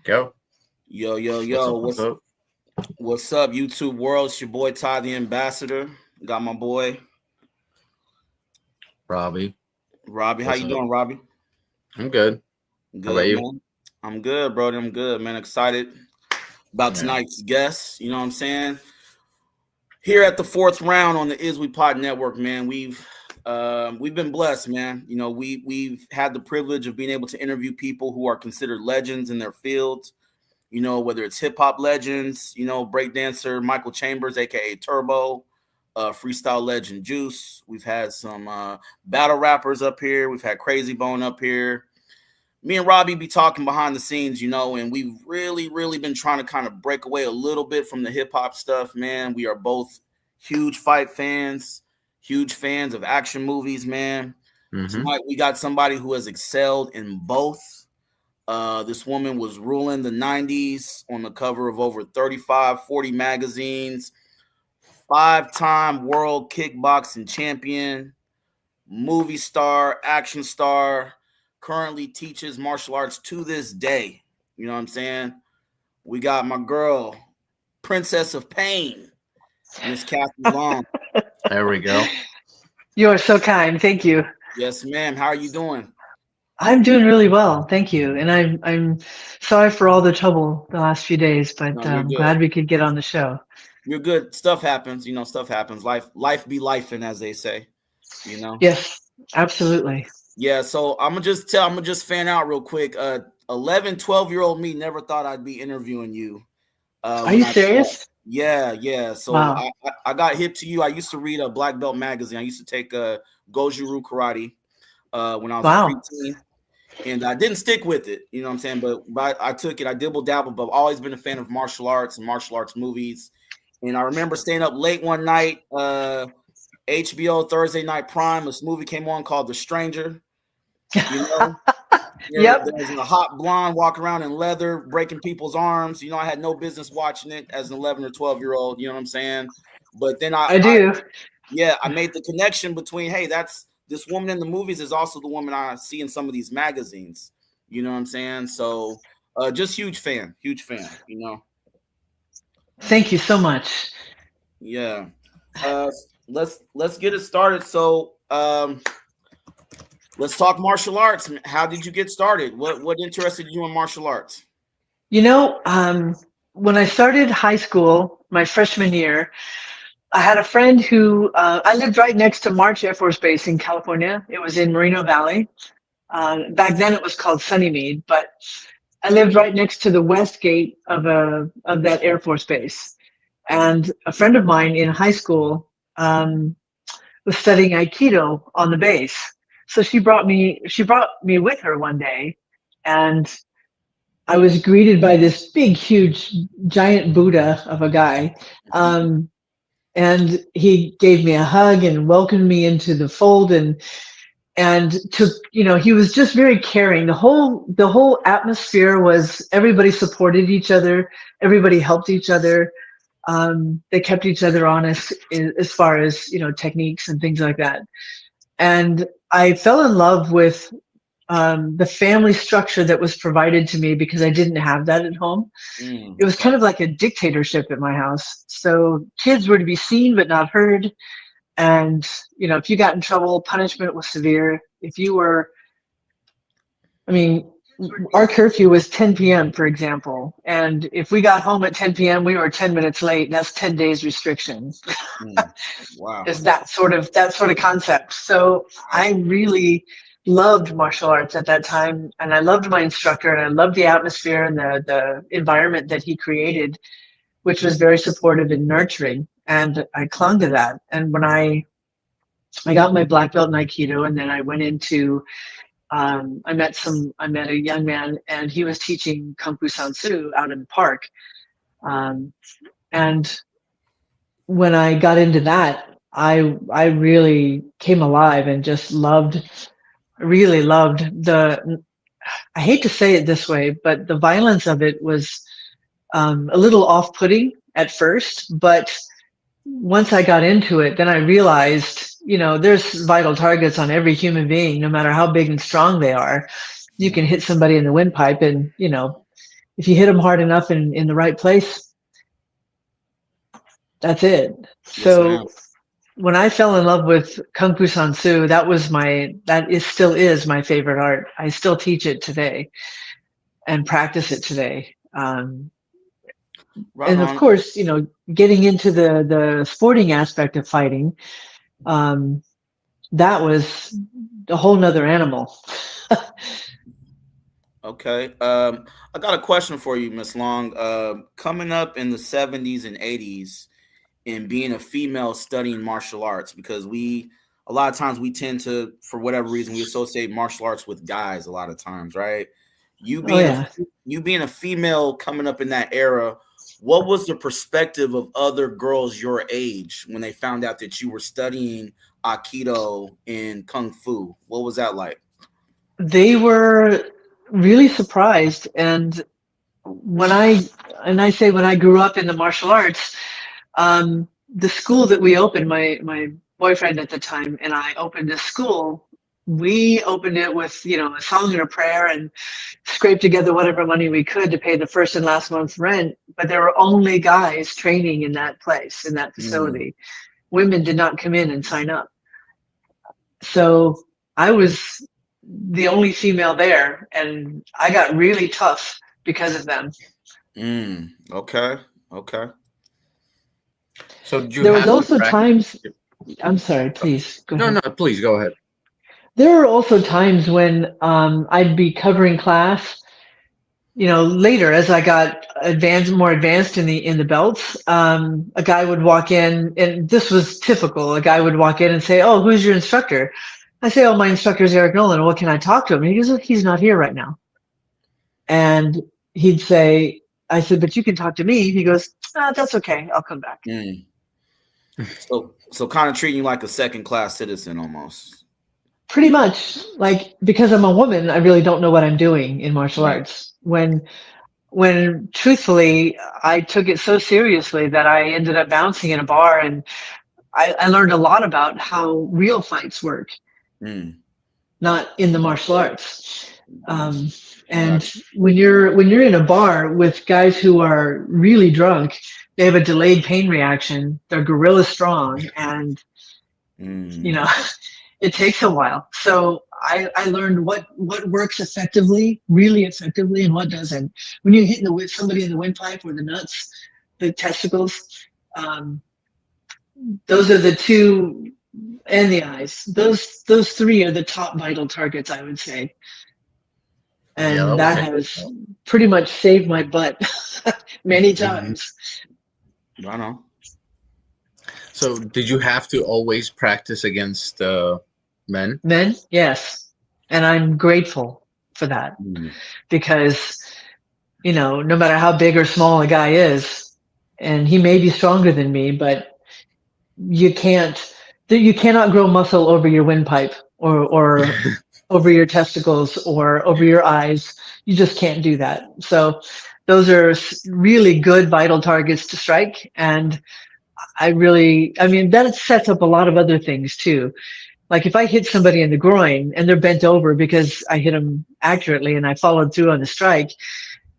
Go. Yo, yo, What's yo, up? What's up? what's up, YouTube world? It's your boy Ty the Ambassador. Got my boy Robbie. Robbie. How What's you up? doing, Robbie? I'm good. How about Good, you? man. I'm good, bro. I'm good, man. Excited about Yeah. tonight's guest. You know what I'm saying? Here at the fourth round on the Is We Pod Network, man. We've been blessed, man. You know, we've had the privilege of being able to interview people who are considered legends in their fields. You know, whether it's hip hop legends, breakdancer Michael Chambers, aka Turbo, freestyle legend Juice. We've had some battle rappers up here. We've had Crazy Bone up here. Me and Robbie be talking behind the scenes, and we've really been trying to kind of break away a little bit from the hip hop stuff, man. We are both huge fight fans, huge fans of action movies, man. Mm-hmm. Tonight we got somebody who has excelled in both. This woman was ruling the 90s on the cover of over 35, 40 magazines, five-time world kickboxing champion, movie star, action star, currently teaches martial arts to this day. You know what I'm saying? We got my girl, Princess of Pain, Miss Kathy Long. There we go. You are so kind. Thank you. Yes, ma'am. How are you doing? I'm doing really well. Thank you. And I'm sorry for all the trouble the last few days, but No, you're good. glad we could get on the show. You're good. Stuff happens. Stuff happens. Life be lifing, as they say. You know. Yes, absolutely. Yeah, so I'm gonna just fan out real quick. 11, 12-year-old me never thought I'd be interviewing you. Are When you I saw, serious? yeah. So Wow. I got hip to you. I used to read a Black Belt magazine. I used to take Gojuru karate when I was a Wow. preteen, and I didn't stick with it. You know what I'm saying? But I took it. I dibble dabble, but I've always been a fan of martial arts and martial arts movies. And I remember staying up late one night. HBO Thursday Night Prime. This movie came on called The Stranger. You know, Yep, there's a hot blonde walking around in leather, breaking people's arms. I had no business watching it as an 11 or 12-year-old. You know what I'm saying? But then I do. I made the connection between, hey, that's this woman in the movies is also the woman I see in some of these magazines. You know what I'm saying? So, just huge fan, huge fan. Thank you so much. Yeah. Uh, let's get it started. So, let's talk martial arts. How did you get started? What interested you in martial arts? You know, when I started high school, my freshman year, I had a friend who I lived right next to March Air Force Base in California. It was in Moreno Valley. Back then, it was called Sunnymead, but I lived right next to the west gate of that Air Force Base. And a friend of mine in high school was studying Aikido on the base. So she brought me with her one day, and I was greeted by this big, huge, giant Buddha of a guy. Um, and he gave me a hug and welcomed me into the fold, and took, he was just very caring. The whole atmosphere was, everybody supported each other, everybody helped each other. They kept each other honest as far as, techniques and things like that. And I fell in love with the family structure that was provided to me, because I didn't have that at home. It was Okay. kind of like a dictatorship at my house. So kids were to be seen but not heard. And, if you got in trouble, punishment was severe. If you were, I mean, our curfew was 10 p.m., for example. And if we got home at 10 p.m., we were 10 minutes late. And that's 10 days restriction. Mm. Wow. Is that sort of concept. So I really loved martial arts at that time, and I loved my instructor, and I loved the atmosphere and the environment that he created, which was very supportive and nurturing. And I clung to that. And when I got my black belt in Aikido, and then I went into I met a young man, and he was teaching Kung Fu Sansu out in the park. Um, and when I got into that, I really came alive and just really loved the. I hate to say it this way, but the violence of it was a little off-putting at first. But once I got into it, then I realized, there's vital targets on every human being, no matter how big and strong they are. You can hit somebody in the windpipe, and if you hit them hard enough in the right place, that's it. Yes, ma'am. So when I fell in love with Kung Fu Sansu, still is my favorite art. I still teach it today and practice it today. Right And of on. course, getting into the sporting aspect of fighting, that was a whole nother animal. Okay. I got a question for you, Miss Long. Coming up in the 70s and 80s and being a female studying martial arts, because a lot of times we tend to, for whatever reason, we associate martial arts with guys a lot of times, right? You Oh being a yeah. you being a female coming up in that era, what was the perspective of other girls your age when they found out that you were studying Aikido and Kung Fu? What was that like? They were really surprised. And when I say when I grew up in the martial arts, the school that we opened, my boyfriend at the time and I opened this school. We opened it with a song and a prayer and scraped together whatever money we could to pay the first and last month's rent. But there were only guys training in that place, in that Mm, facility. Women did not come in and sign up. So I was the only female there, and I got really tough because of them. okay. Okay. So did you There was have to also practice? times, I'm sorry, please go No, ahead. no, please go ahead. There were also times when I'd be covering class, later as I got more advanced in the belts. A guy would walk in, and this was typical. A guy would walk in and say, "Oh, who's your instructor?" I say, "Oh, my instructor is Eric Nolan. What can I talk to him?" And he goes, "Oh, he's not here right now." And he'd say, I said, "But you can talk to me." He goes, "That's okay. I'll come back." Mm. So kind of treating you like a second class citizen almost. Pretty much, like, because I'm a woman, I really don't know what I'm doing in martial Right. arts. When truthfully, I took it so seriously that I ended up bouncing in a bar, and I learned a lot about how real fights work, Mm. not in the martial arts. Um, Got and when you're in a bar with guys who are really drunk, they have a delayed pain reaction. They're gorilla strong, and you. you know it takes a while. So I learned what works effectively, really effectively, and what doesn't. When you're hitting somebody in the windpipe or the nuts, the testicles, um, those are the two, and the eyes. Those three are the top vital targets, I would say, Yeah, that and would that take. has pretty much saved my butt many Mhm. times. Right on. So did you have to always practice against men? Men, yes, and I'm grateful for that Mm. because no matter how big or small a guy is, and he may be stronger than me, but you can't, you cannot grow muscle over your windpipe or over your testicles or over your eyes. You just can't do that. So those are really good vital targets to strike. And I mean, that sets up a lot of other things too. Like if I hit somebody in the groin and they're bent over because I hit them accurately and I followed through on the strike,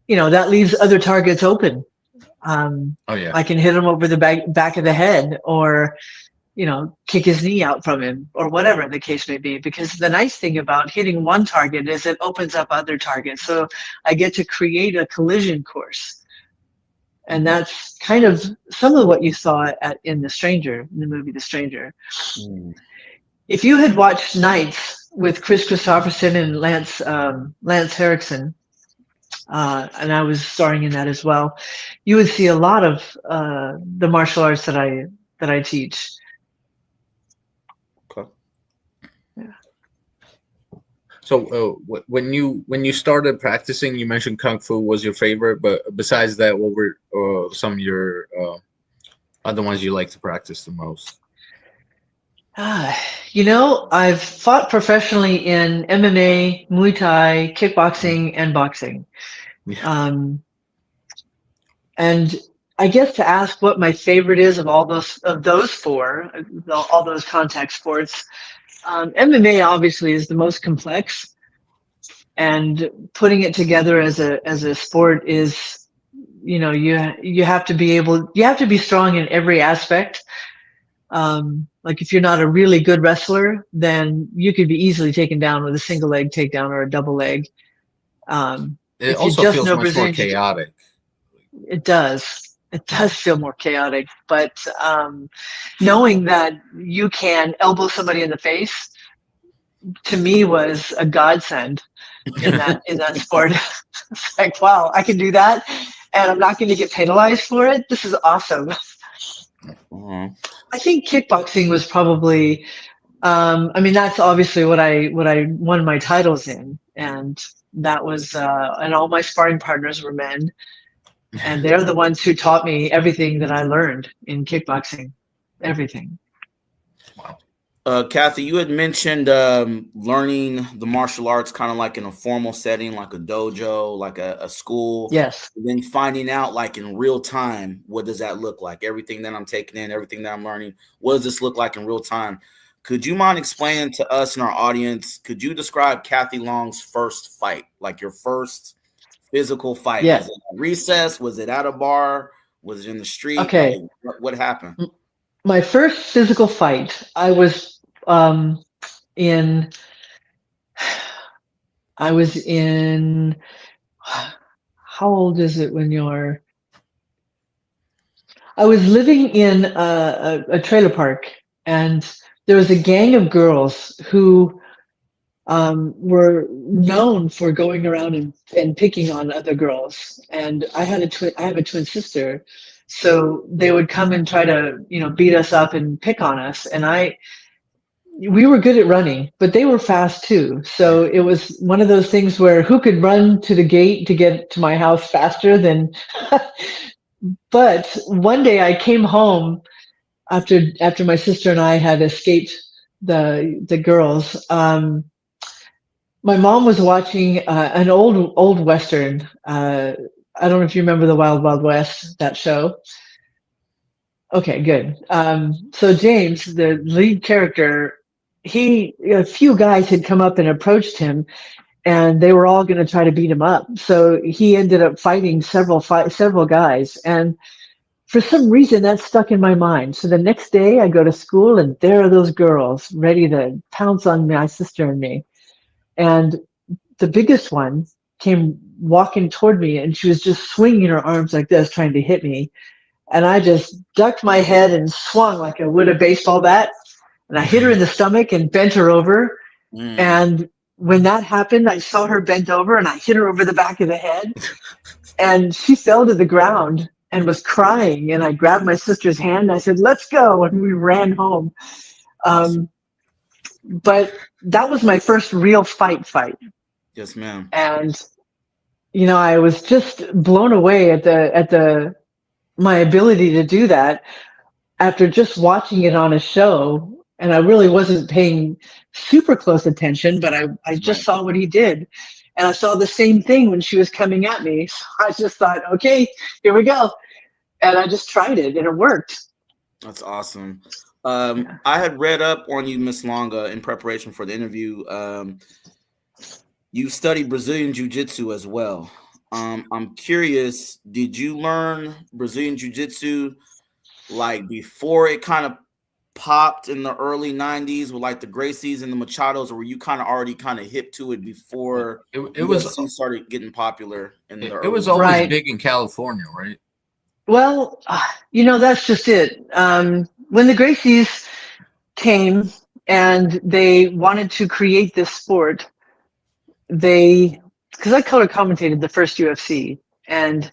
that leaves other targets open. Oh yeah. I can hit him over the back of the head, or kick his knee out from him, or whatever the case may be. Because the nice thing about hitting one target is it opens up other targets. So I get to create a collision course. And that's kind of some of what you saw in the movie The Stranger. Mm. If you had watched Knights with Chris Christopherson and Lance Henriksen, and I was starring in that as well, you would see a lot of the martial arts that I teach. Okay. Yeah. So when you started practicing, you mentioned kung fu was your favorite, but besides that, what were some of your other ones you like to practice the most? I've fought professionally in MMA, Muay Thai, kickboxing, and boxing. Yeah. Um, and I guess to ask what my favorite is of those four, all those contact sports, MMA obviously is the most complex. and putting it together as a sport is, you have to be strong in every aspect. Like if you're not a really good wrestler, then you could be easily taken down with a single leg takedown or a double leg. It If you also just feels know much more Brazilian Jiu-Jitsu, chaotic. it does. It does feel more chaotic, but knowing that you can elbow somebody in the face, to me, was a godsend in that sport. It's like, wow, I can do that, and I'm not going to get penalized for it. This is awesome. Uh-huh. I think kickboxing was probably. I mean, that's obviously what I won my titles in, and that was, and all my sparring partners were men, and they're the ones who taught me everything that I learned in kickboxing, everything. Wow. Kathy, you had mentioned learning the martial arts kind of like in a formal setting, like a dojo, like a school. Yes. And then finding out, like in real time, what does that look like? Everything that I'm taking in, everything that I'm learning, what does this look like in real time? Could you mind explaining to us and our audience? Could you describe Kathy Long's first fight, like your first physical fight? Yeah. Was it at recess? Was it at a bar? Was it in the street? Like, Okay. what happened? My first physical fight, in I was in how old is it when you're I was living in a trailer park, and there was a gang of girls who were known for going around and picking on other girls. And I have a twin sister, so they would come and try to beat us up and pick on us. And we were good at running, but they were fast too. So it was one of those things where who could run to the gate to get to my house faster than. But one day I came home after my sister and I had escaped the girls. My mom was watching an old western. I don't know if you remember the Wild Wild West, that show. Okay, good. So James, the lead character, a few guys had come up and approached him, and they were all going to try to beat him up. So he ended up fighting several guys, and for some reason that stuck in my mind. So the next day I go to school, and there are those girls ready to pounce on my sister and me. And the biggest one came walking toward me, and she was just swinging her arms like this, trying to hit me. And I just ducked my head and swung like I would a baseball bat. And I hit her in the stomach and bent her over. And when that happened, I saw her bent over, and I hit her over the back of the head. And she fell to the ground and was crying. And I grabbed my sister's hand, and I said, "Let's go." And we ran home. Awesome. But that was my first real fight. Yes, ma'am. And I was just blown away at my ability to do that after just watching it on a show. And I really wasn't paying super close attention, but I just saw what he did. And I saw the same thing when she was coming at me. So I just thought, okay, here we go. And I just tried it, and it worked. That's awesome. I had read up on you, Miss Longa, in preparation for the interview. You studied Brazilian Jiu-Jitsu as well. I'm curious, did you learn Brazilian Jiu-Jitsu like before it kind of popped in the early 90s with like the Gracies and the Machados, or were you kind of already kind of hip to it before UFC started getting popular in the early? It was always big in California, right? Well, that's just it. When the Gracies came and they wanted to create this sport, because I color commentated the first UFC, and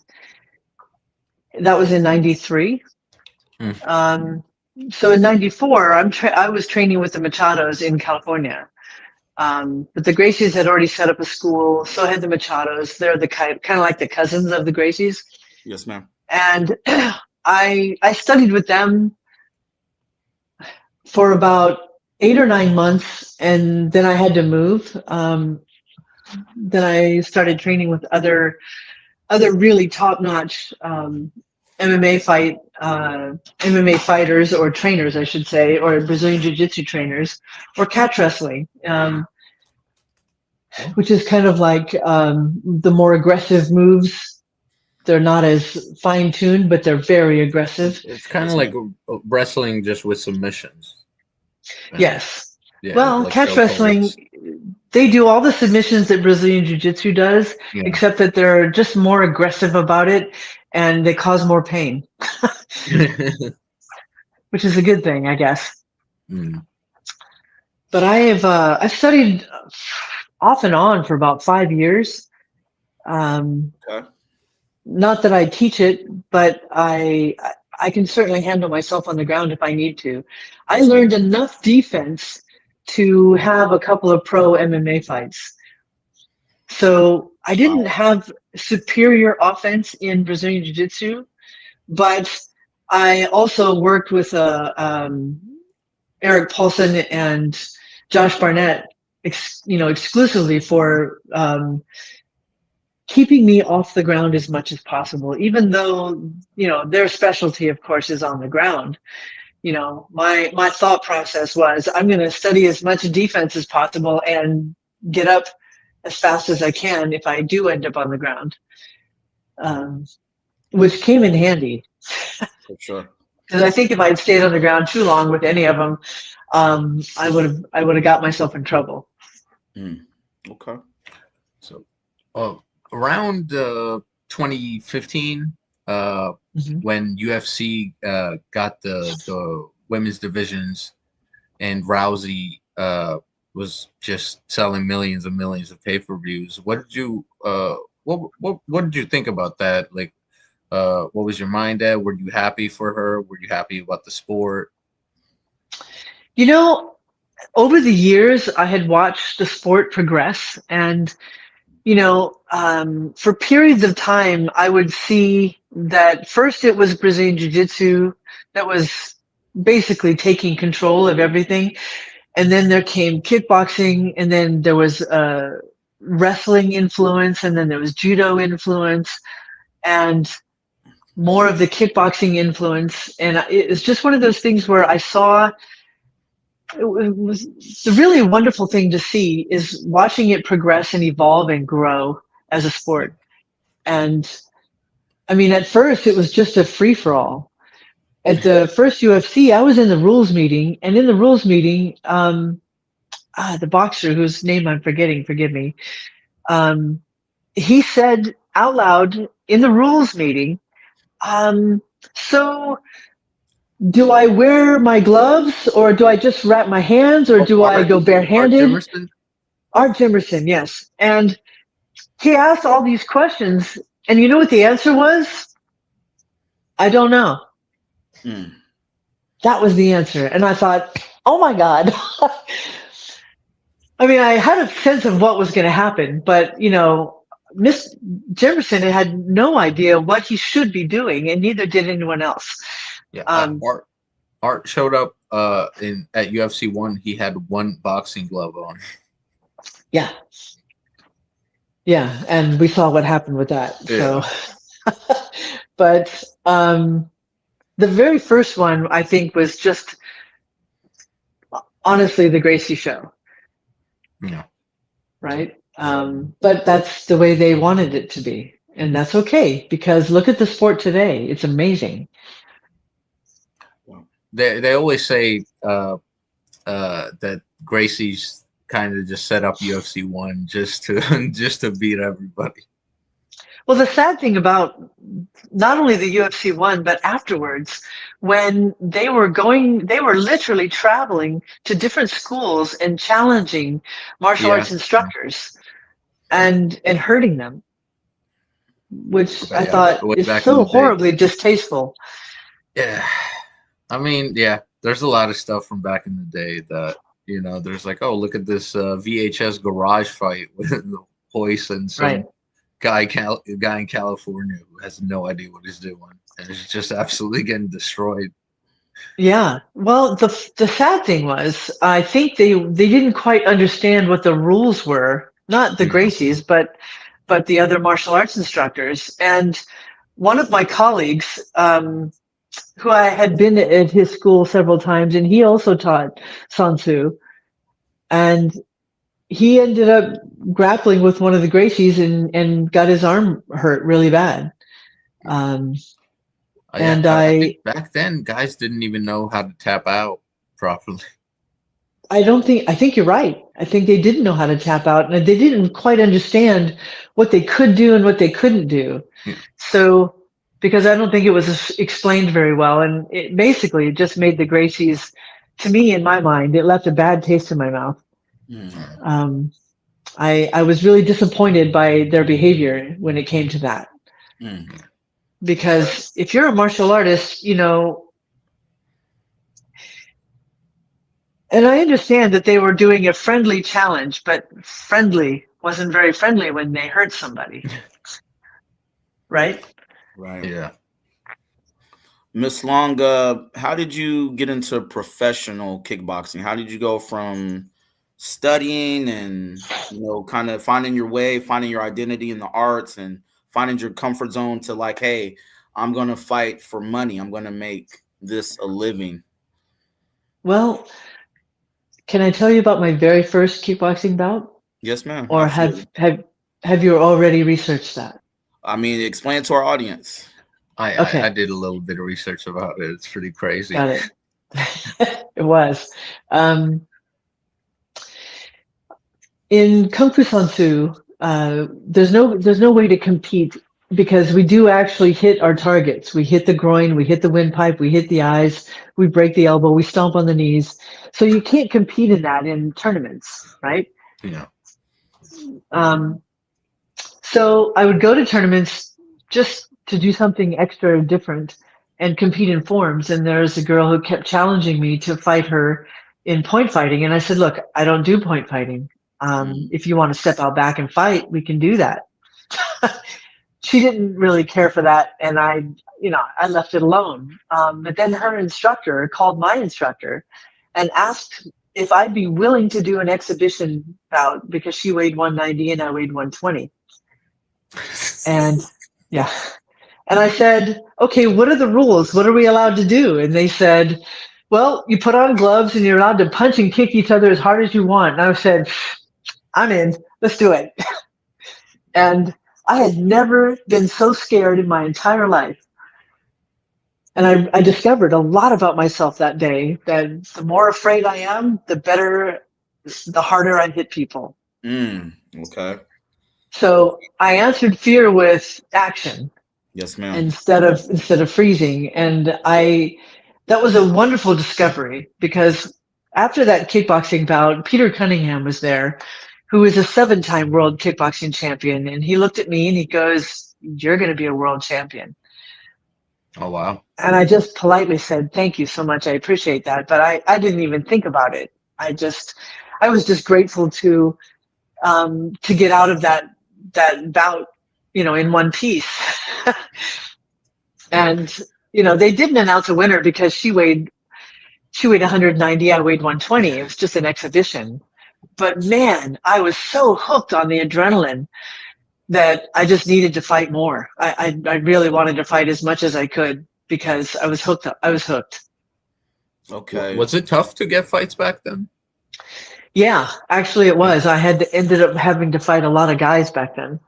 that was in '93. So in '94, I was training with the Machados in California. But the Gracies had already set up a school, so had the Machados. They're the kind of like the cousins of the Gracies. Yes, ma'am. And I studied with them for about 8 or 9 months, and then I had to move. Then I started training with other really top-notch MMA fighters, or trainers, I should say, or Brazilian Jiu-Jitsu trainers, or catch wrestling. Oh, which is kind of like the more aggressive moves. They're not as fine tuned, but they're very aggressive. it's kind of Yes, like man. wrestling just with submissions. And Yes. yeah, Well, like catch chokeholds. wrestling, they do all the submissions that Brazilian Jiu Jitsu does, Yeah. except that they're just more aggressive about it and they cause more pain, which is a good thing, I guess. Mm. But I've studied off and on for about 5 years. Um, Okay. Not that I teach it, but I can certainly handle myself on the ground if I need to. I Yes, man. learned enough defense to have a couple of pro MMA fights. So I didn't Wow. have superior offense in Brazilian Jiu Jitsu, but I also worked with Eric Paulson and Josh Barnett, exclusively for keeping me off the ground as much as possible, even though, their specialty, of course, is on the ground. My thought process was I'm going to study as much defense as possible and get up as fast as I can if I do end up on the ground, um, which came in handy. For sure. Because I think if I'd stayed on the ground too long with any of them, I would have got myself in trouble. Mm. Okay. So, uh, around 2015, Mm-hmm. when UFC got the women's divisions, and Rousey was just selling millions and millions of pay-per-views. What did you think about that? Like, what was your mind at? Were you happy for her? Were you happy about the sport? You know, over the years, I had watched the sport progress, and for periods of time, I would see that first it was Brazilian Jiu Jitsu that was basically taking control of everything. And then there came kickboxing, and then there was wrestling influence, and then there was judo influence, and more of the kickboxing influence. And it's just one of those things where I saw it was the really wonderful thing to see is watching it progress and evolve and grow as a sport. And I mean, at first it was just a free for all. At the first UFC, I was in the rules meeting, and in the rules meeting, the boxer whose name I'm forgetting, forgive me, um, he said out loud in the rules meeting, so do I wear my gloves or do I just wrap my hands or Oh, do I go Art barehanded? Jimerson. Art Jimerson, yes. And he asked all these questions, and you know what the answer was? I don't know. Mm. That was the answer. And I thought, oh my God. I mean, I had a sense of what was going to happen, but, Miss Jefferson had no idea what he should be doing, and neither did anyone else. Yeah, Um, Art showed up in at UFC one. He had one boxing glove on. yeah, yeah, and we saw what happened with that. So, Yeah, but the very first one, I think, was just honestly the Gracie show, yeah. right? But that's the way they wanted it to be. And that's okay because look at the sport today. It's amazing. They always say that Gracie's kind of just set up UFC one just to just to beat everybody. Well, the sad thing about not only the UFC one, but afterwards, when they were literally traveling to different schools and challenging martial Yeah, arts instructors and hurting them, which but I yeah, thought way is back in the so day. horribly distasteful. Yeah, I mean, yeah, there's a lot of stuff from back in the day that there's like, oh, look at this VHS garage fight with the Hoist and Right. some guy in California who has no idea what he's doing and is just absolutely getting destroyed. Yeah. Well, the sad thing was, I think they didn't quite understand what the rules were. Not the Yeah, Gracies, but the other martial arts instructors. And one of my colleagues, who I had been at his school several times, and he also taught Sun Tzu. And he ended up grappling with one of the Gracies and got his arm hurt really bad. And I think back then guys didn't even know how to tap out properly. I think you're right. I think they didn't know how to tap out and they didn't quite understand what they could do and what they couldn't do. Yeah. So, because I don't think it was explained very well, and it basically just made the Gracies, to me, in my mind, it left a bad taste in my mouth. Mm. I was really disappointed by their behavior when it came to that. Mm. Because if you're a martial artist, you know, and I understand that they were doing a friendly challenge, but friendly wasn't very friendly when they hurt somebody. Right? Right. Yeah. Miss Long, how did you get into professional kickboxing? How did you go from studying and kind of finding your way, finding your identity in the arts, and finding your comfort zone to like, hey, I'm gonna fight for money. I'm gonna make this a living. Well, can I tell you about my very first kickboxing bout? Yes, ma'am. Or Absolutely. have you already researched that? I mean, explain it to our audience. I Okay, did a little bit of research about it. It's pretty crazy. got it. It was. In Kung Fu San Soo, there's no way to compete because we do actually hit our targets. We hit the groin, we hit the windpipe, we hit the eyes, we break the elbow, we stomp on the knees. So you can't compete in that in tournaments, right? Yeah. Um, so I would go to tournaments just to do something extra different and compete in forms. And there's a girl who kept challenging me to fight her in point fighting. And I said, look, I don't do point fighting. If you want to step out back and fight, we can do that. She didn't really care for that. And I left it alone. But then her instructor called my instructor and asked if I'd be willing to do an exhibition bout because she weighed 190 and I weighed 120. And yeah. And I said, okay, what are the rules? What are we allowed to do? And they said, well, you put on gloves and you're allowed to punch and kick each other as hard as you want. And I said, I'm in. Let's do it. And I had never been so scared in my entire life. And I discovered a lot about myself that day, that the more afraid I am, the harder I hit people. Okay. So I answered fear with action. Yes, ma'am. Instead of freezing. And that was a wonderful discovery because after that kickboxing bout, Peter Cunningham was there, who is a 7-time world kickboxing champion. And he looked at me and he goes, you're going to be a world champion. Oh, wow. And I just politely said, thank you so much. I appreciate that. But I didn't even think about it. I was just grateful to get out of that bout, in one piece. And, they didn't announce a winner because she weighed 190. I weighed 120. It was just an exhibition. But man, I was so hooked on the adrenaline that I just needed to fight more. I really wanted to fight as much as I could because I was hooked. I was hooked. Okay. Was it tough to get fights back then? Yeah, actually it was. I ended up having to fight a lot of guys back then.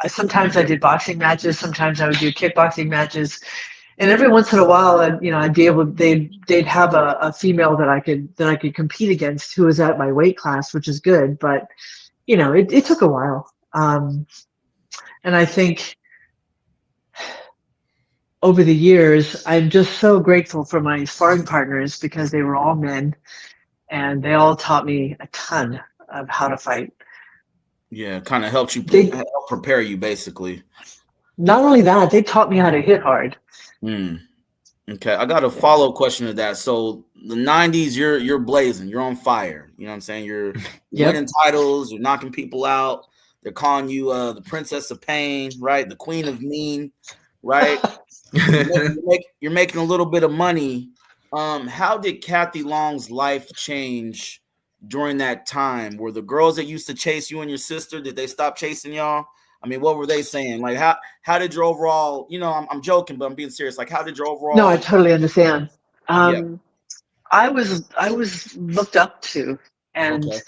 Sometimes I did boxing matches. Sometimes I would do kickboxing matches. And every once in a while, I'd be able. They'd have a female that I could compete against who was at my weight class, which is good. But it took a while. And I think over the years, I'm just so grateful for my sparring partners because they were all men, and they all taught me a ton of how to fight. Yeah, kind of helped you help prepare you, basically. Not only that, they taught me how to hit hard. Okay, I got a follow-up question to that. So the 90s, you're blazing, you're on fire. You know what I'm saying? You're winning titles, you're knocking people out. They're calling you the Princess of Pain, right? The Queen of Mean, right? You're making a little bit of money. How did Kathy Long's life change during that time? Were the girls that used to chase you and your sister, did they stop chasing y'all? I mean, what were they saying? Like, how did your overall, I'm joking, but I'm being serious. Like, how did your overall? No, I totally understand. Yeah. I was looked up to. And Okay.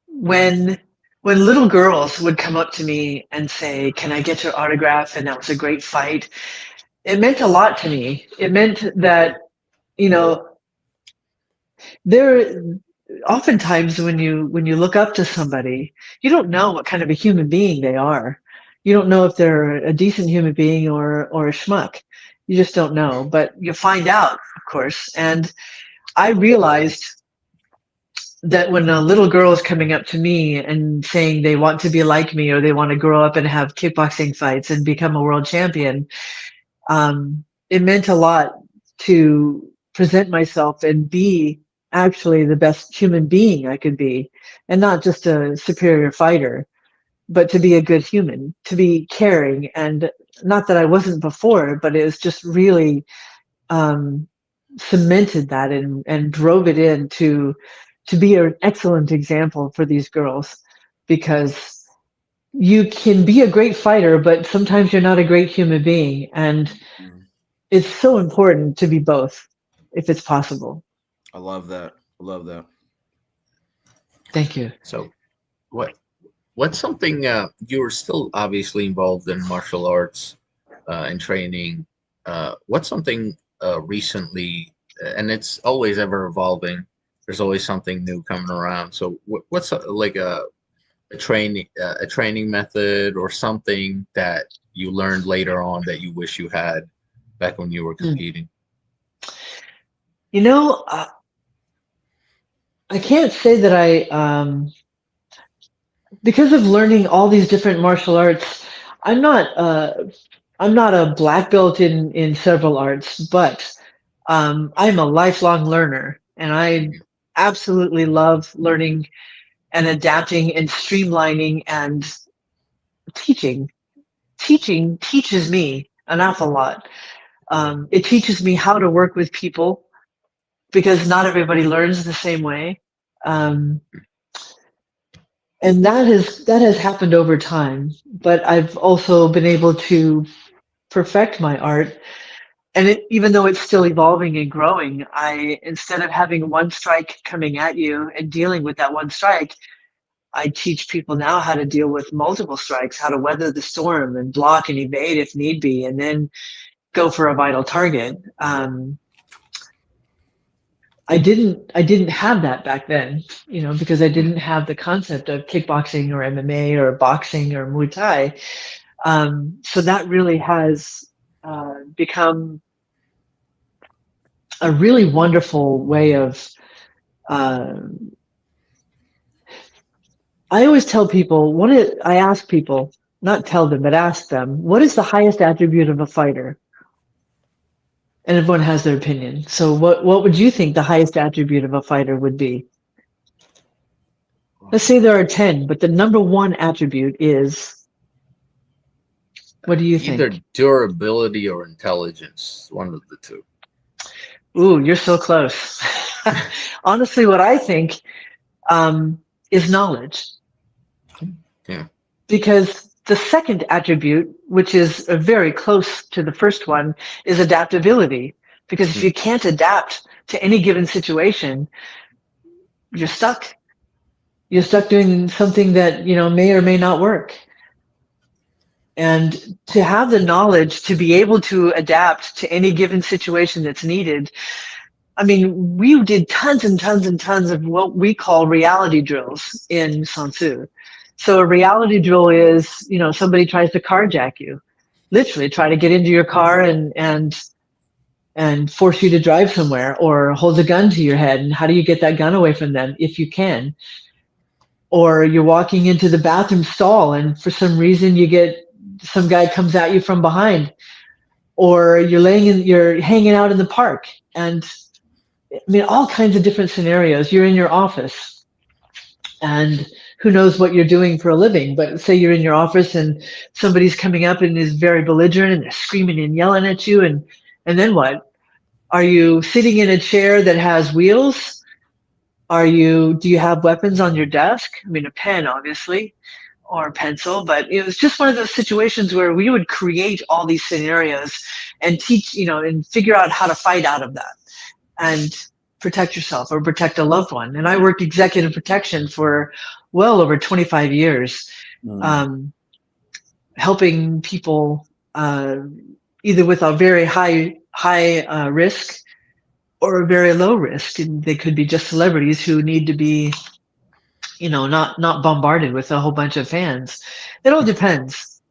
when little girls would come up to me and say, "Can I get your autograph?" and that was a great fight, it meant a lot to me. It meant that, you know, there oftentimes when you look up to somebody, you don't know what kind of a human being they are. You don't know if they're a decent human being or a schmuck. You just don't know, but you find out, of course. And I realized that when a little girl is coming up to me and saying they want to be like me or they want to grow up and have kickboxing fights and become a world champion, it meant a lot to present myself and be actually the best human being I could be, and not just a superior fighter, but to be a good human, to be caring. And not that I wasn't before, but it was just really um, cemented that and drove it in to be an excellent example for these girls, because you can be a great fighter, but sometimes you're not a great human being. And Mhm. it's so important to be both if it's possible. I love that. I love that. Thank you. So what what's something you're still obviously involved in martial arts and training? What's something recently, and it's always ever evolving. There's always something new coming around. So what's like a training method or something that you learned later on that you wish you had back when you were Hmm. competing? You know, I can't say that because of learning all these different martial arts, I'm not, I'm not a black belt in several arts, but I'm a lifelong learner, and I absolutely love learning and adapting and streamlining and teaching. Teaching teaches me an awful lot. It teaches me how to work with people because not everybody learns the same way. Um, and that has happened over time. But I've also been able to perfect my art, and even though it's still evolving and growing, I instead of having one strike coming at you and dealing with that one strike, I teach people now how to deal with multiple strikes, how to weather the storm and block and evade if need be, and then go for a vital target. I didn't have that back then, you know, because I didn't have the concept of kickboxing or MMA or boxing or Muay Thai. So that really has become a really wonderful way of. Uh, I always tell people, I ask people, not tell them, but ask them, what is the highest attribute of a fighter? And everyone has their opinion. So what would you think the highest attribute of a fighter would be? Let's say there are 10, but the number one attribute is, what do you Either think? durability or intelligence, one of the two. Ooh, you're so close. Honestly, what I think um, is knowledge. Yeah. Because the second attribute, which is very close to the first one, is adaptability. Because if you can't adapt to any given situation, you're stuck. You're stuck doing something that, you know, may or may not work. And to have the knowledge to be able to adapt to any given situation that's needed. I mean, we did tons and tons and tons of what we call reality drills in Sun Tzu. So a reality drill is, you know, somebody tries to carjack you, literally try to get into your car and force you to drive somewhere or hold a gun to your head. And how do you get that gun away from them if you can? Or you're walking into the bathroom stall and for some reason you get some guy comes at you from behind, or you're hanging out in the park and I mean, all kinds of different scenarios. You're in your office and who knows what you're doing for a living, but say you're in your office and somebody's coming up and is very belligerent and they're screaming and yelling at you. And then what? Are you sitting in a chair that has wheels? Do you have weapons on your desk? I mean, a pen, obviously, or a pencil, but it was just one of those situations where we would create all these scenarios and teach, you know, and figure out how to fight out of that. And protect yourself or protect a loved one. And I worked executive protection for well over 25 years, helping people either with a very high risk or a very low risk. And they could be just celebrities who need to be, not bombarded with a whole bunch of fans. It all depends.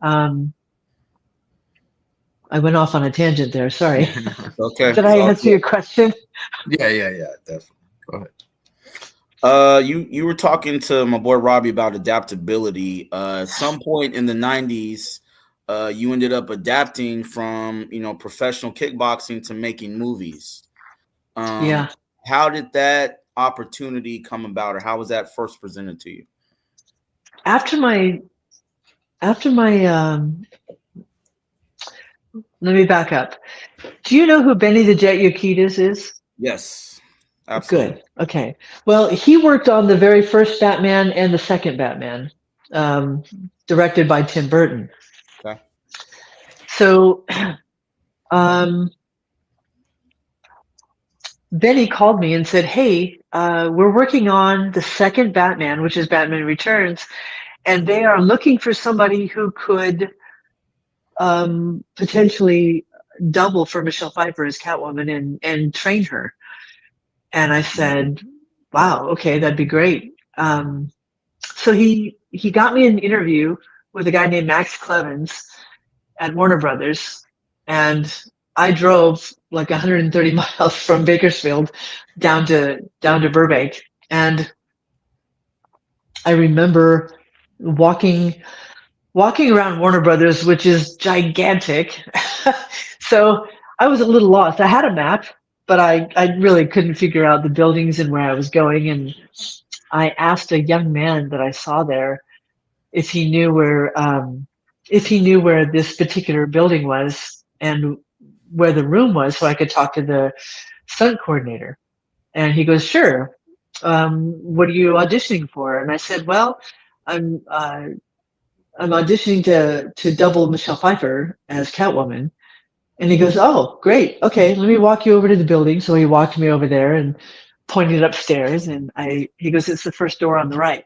I went off on a tangent there. Sorry. Okay. Did I answer your question? Yeah, definitely. Go ahead. You were talking to my boy Robbie about adaptability. At some point in the 90s, you ended up adapting from, professional kickboxing to making movies. Yeah. How did that opportunity come about, or how was that first presented to you? After my let me back up. Do you know who Benny the Jet Yokitas is? Yes, absolutely. Good. Okay. Well, he worked on the very first Batman and the second Batman, directed by Tim Burton. Okay. So, Benny called me and said, "Hey, we're working on the second Batman, which is Batman Returns, and they are looking for somebody who could potentially double for Michelle Pfeiffer as Catwoman and train her." And I said, "Wow, okay, that'd be great." So he got me an interview with a guy named Max Clevens at Warner Brothers, and I drove like 130 miles from Bakersfield down to Burbank, and I remember walking around Warner Brothers, which is gigantic. So I was a little lost. I had a map, but I really couldn't figure out the buildings and where I was going. And I asked a young man that I saw there if he knew where this particular building was and where the room was, so I could talk to the stunt coordinator. And he goes, "Sure. What are you auditioning for?" And I said, "Well, I'm auditioning to double Michelle Pfeiffer as Catwoman." And he goes, "Oh, great. Okay, let me walk you over to the building." So he walked me over there and pointed upstairs, and he goes, "It's the first door on the right."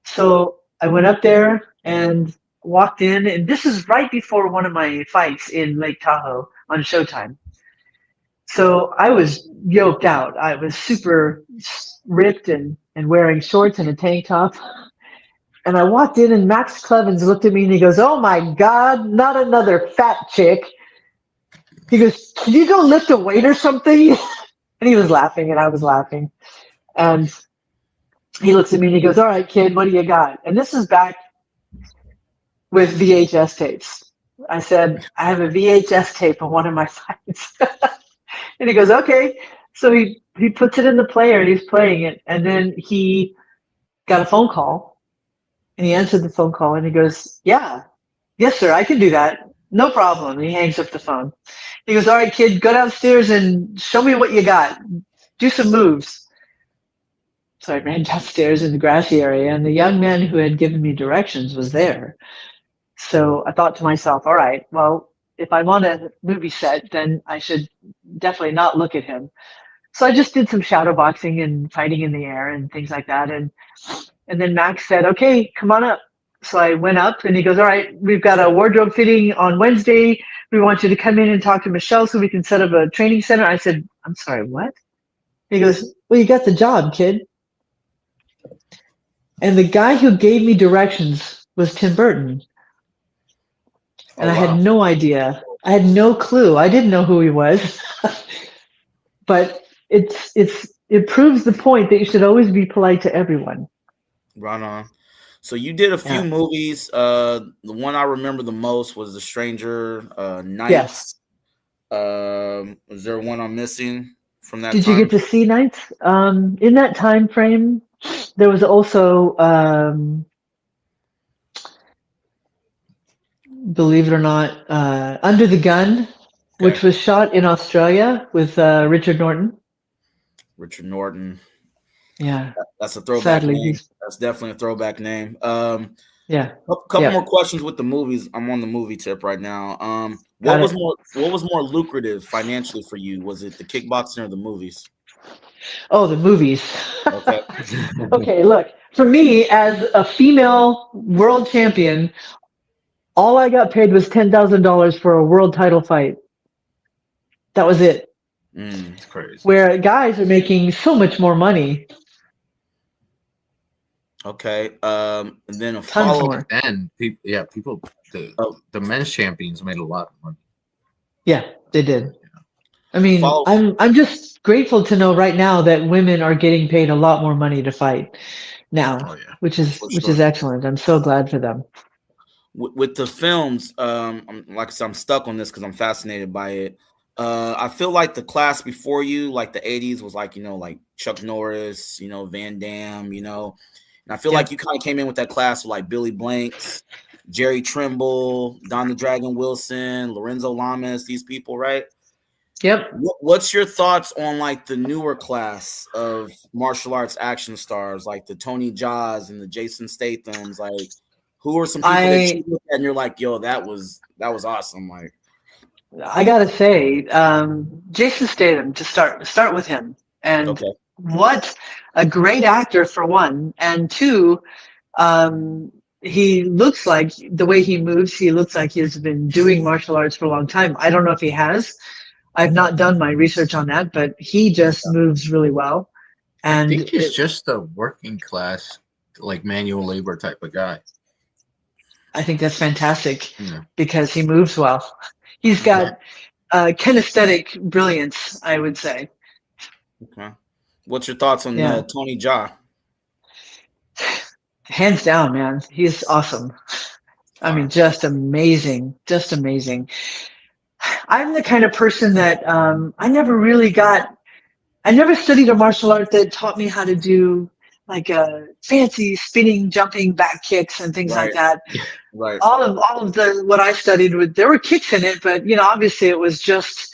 So I went up there and walked in, and this is right before one of my fights in Lake Tahoe on Showtime. So I was yoked out. I was super ripped and wearing shorts and a tank top. And I walked in, and Max Clevens looked at me and he goes, "Oh my God, not another fat chick." He goes, "Can you go lift a weight or something?" And he was laughing, and I was laughing. And he looks at me and he goes, "All right, kid, what do you got?" And this is back with VHS tapes. I said, "I have a VHS tape of one of my fights." And he goes, "Okay." So he puts it in the player and he's playing it. And then he got a phone call. And he answered the phone call and he goes, "Yeah, yes, sir, I can do that. No problem." And he hangs up the phone. He goes, "All right, kid, go downstairs and show me what you got. Do some moves." So I ran downstairs in the grassy area, and the young man who had given me directions was there. So I thought to myself, all right, well, if I'm on a movie set, then I should definitely not look at him. So I just did some shadow boxing and fighting in the air and things like that. And then Max said, "Okay, come on up." So I went up and he goes, "All right, we've got a wardrobe fitting on Wednesday. We want you to come in and talk to Michelle so we can set up a training center." I said, "I'm sorry, what?" He goes, "Well, you got the job, kid." And the guy who gave me directions was Tim Burton. And I had no idea. I had no clue. I didn't know who he was. But it proves the point that you should always be polite to everyone. Right on. So you did a few movies. The one I remember the most was The Stranger Nights. Yes. Is there one I'm missing from that time? Did you get to see Nights? In that time frame, there was also, believe it or not, Under the Gun, which was shot in Australia with Richard Norton. Richard Norton. Yeah. That's a throwback name. That's definitely a throwback name. Yeah. Couple more questions with the movies. I'm on the movie tip right now. What was more lucrative financially for you? Was it the kickboxing or the movies? Oh, the movies. Okay. Okay, look, for me as a female world champion, all I got paid was $10,000 for a world title fight. That was it. Mm. It's crazy. Where guys are making so much more money, Okay. And then a tons follow. more. And people, Oh, the men's champions made a lot of money. Yeah, they did. I mean, follow. I'm just grateful to know right now that women are getting paid a lot more money to fight now, Oh yeah. For which sure. is excellent. I'm so glad for them. With the films, like I said, I'm stuck on this because I'm fascinated by it. I feel like the class before you, like the '80s, was like like Chuck Norris, Van Damme, and I feel Yeah. like you kind of came in with that class with like Billy Blanks, Jerry Trimble, Don the Dragon Wilson, Lorenzo Lamas, these people, right? Yep. What's your thoughts on like the newer class of martial arts action stars, like the Tony Jaa's and the Jason Statham's? Like, who are some people that you I look at and you're like, yo, that was awesome? Like, I gotta say, Jason Statham, to start with him, and okay, what a great actor for one, and two, he looks like the way he moves. He looks like he's been doing martial arts for a long time. I don't know if he has. I've not done my research on that, but he just moves really well, I and think he's just a working class, like manual labor type of guy. I think that's fantastic Yeah. because he moves well. He's okay, got kinesthetic brilliance, I would say. okay. What's your thoughts on Yeah. Tony Jaa? Hands down, man. He's awesome. I mean, Fire. just amazing. Just amazing. I'm the kind of person that I never studied a martial art that taught me how to do like fancy spinning, jumping back kicks and things like Right, that. right. All of the what I studied with there were kicks in it, but obviously it was just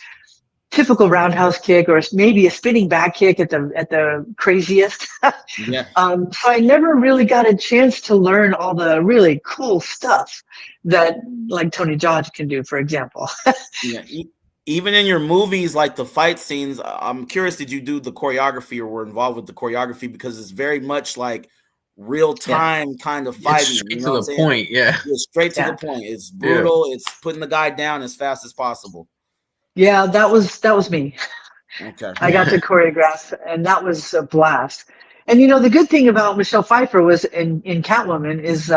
typical roundhouse kick or maybe a spinning back kick at the craziest. Yeah, So I never really got a chance to learn all the really cool stuff that like Tony Jaa can do, for example. yeah. Even in your movies, like the fight scenes, I'm curious, did you do the choreography or were involved with the choreography? Because it's very much like real Yeah, time kind of It's fighting. You straight know to what I'm the saying? point. Yeah. It's straight to the yeah, point. It's Yeah. brutal. It's putting the guy down as fast as possible. yeah. That was me. Okay. I got to choreograph, and that was a blast. And the good thing about Michelle Pfeiffer was in Catwoman is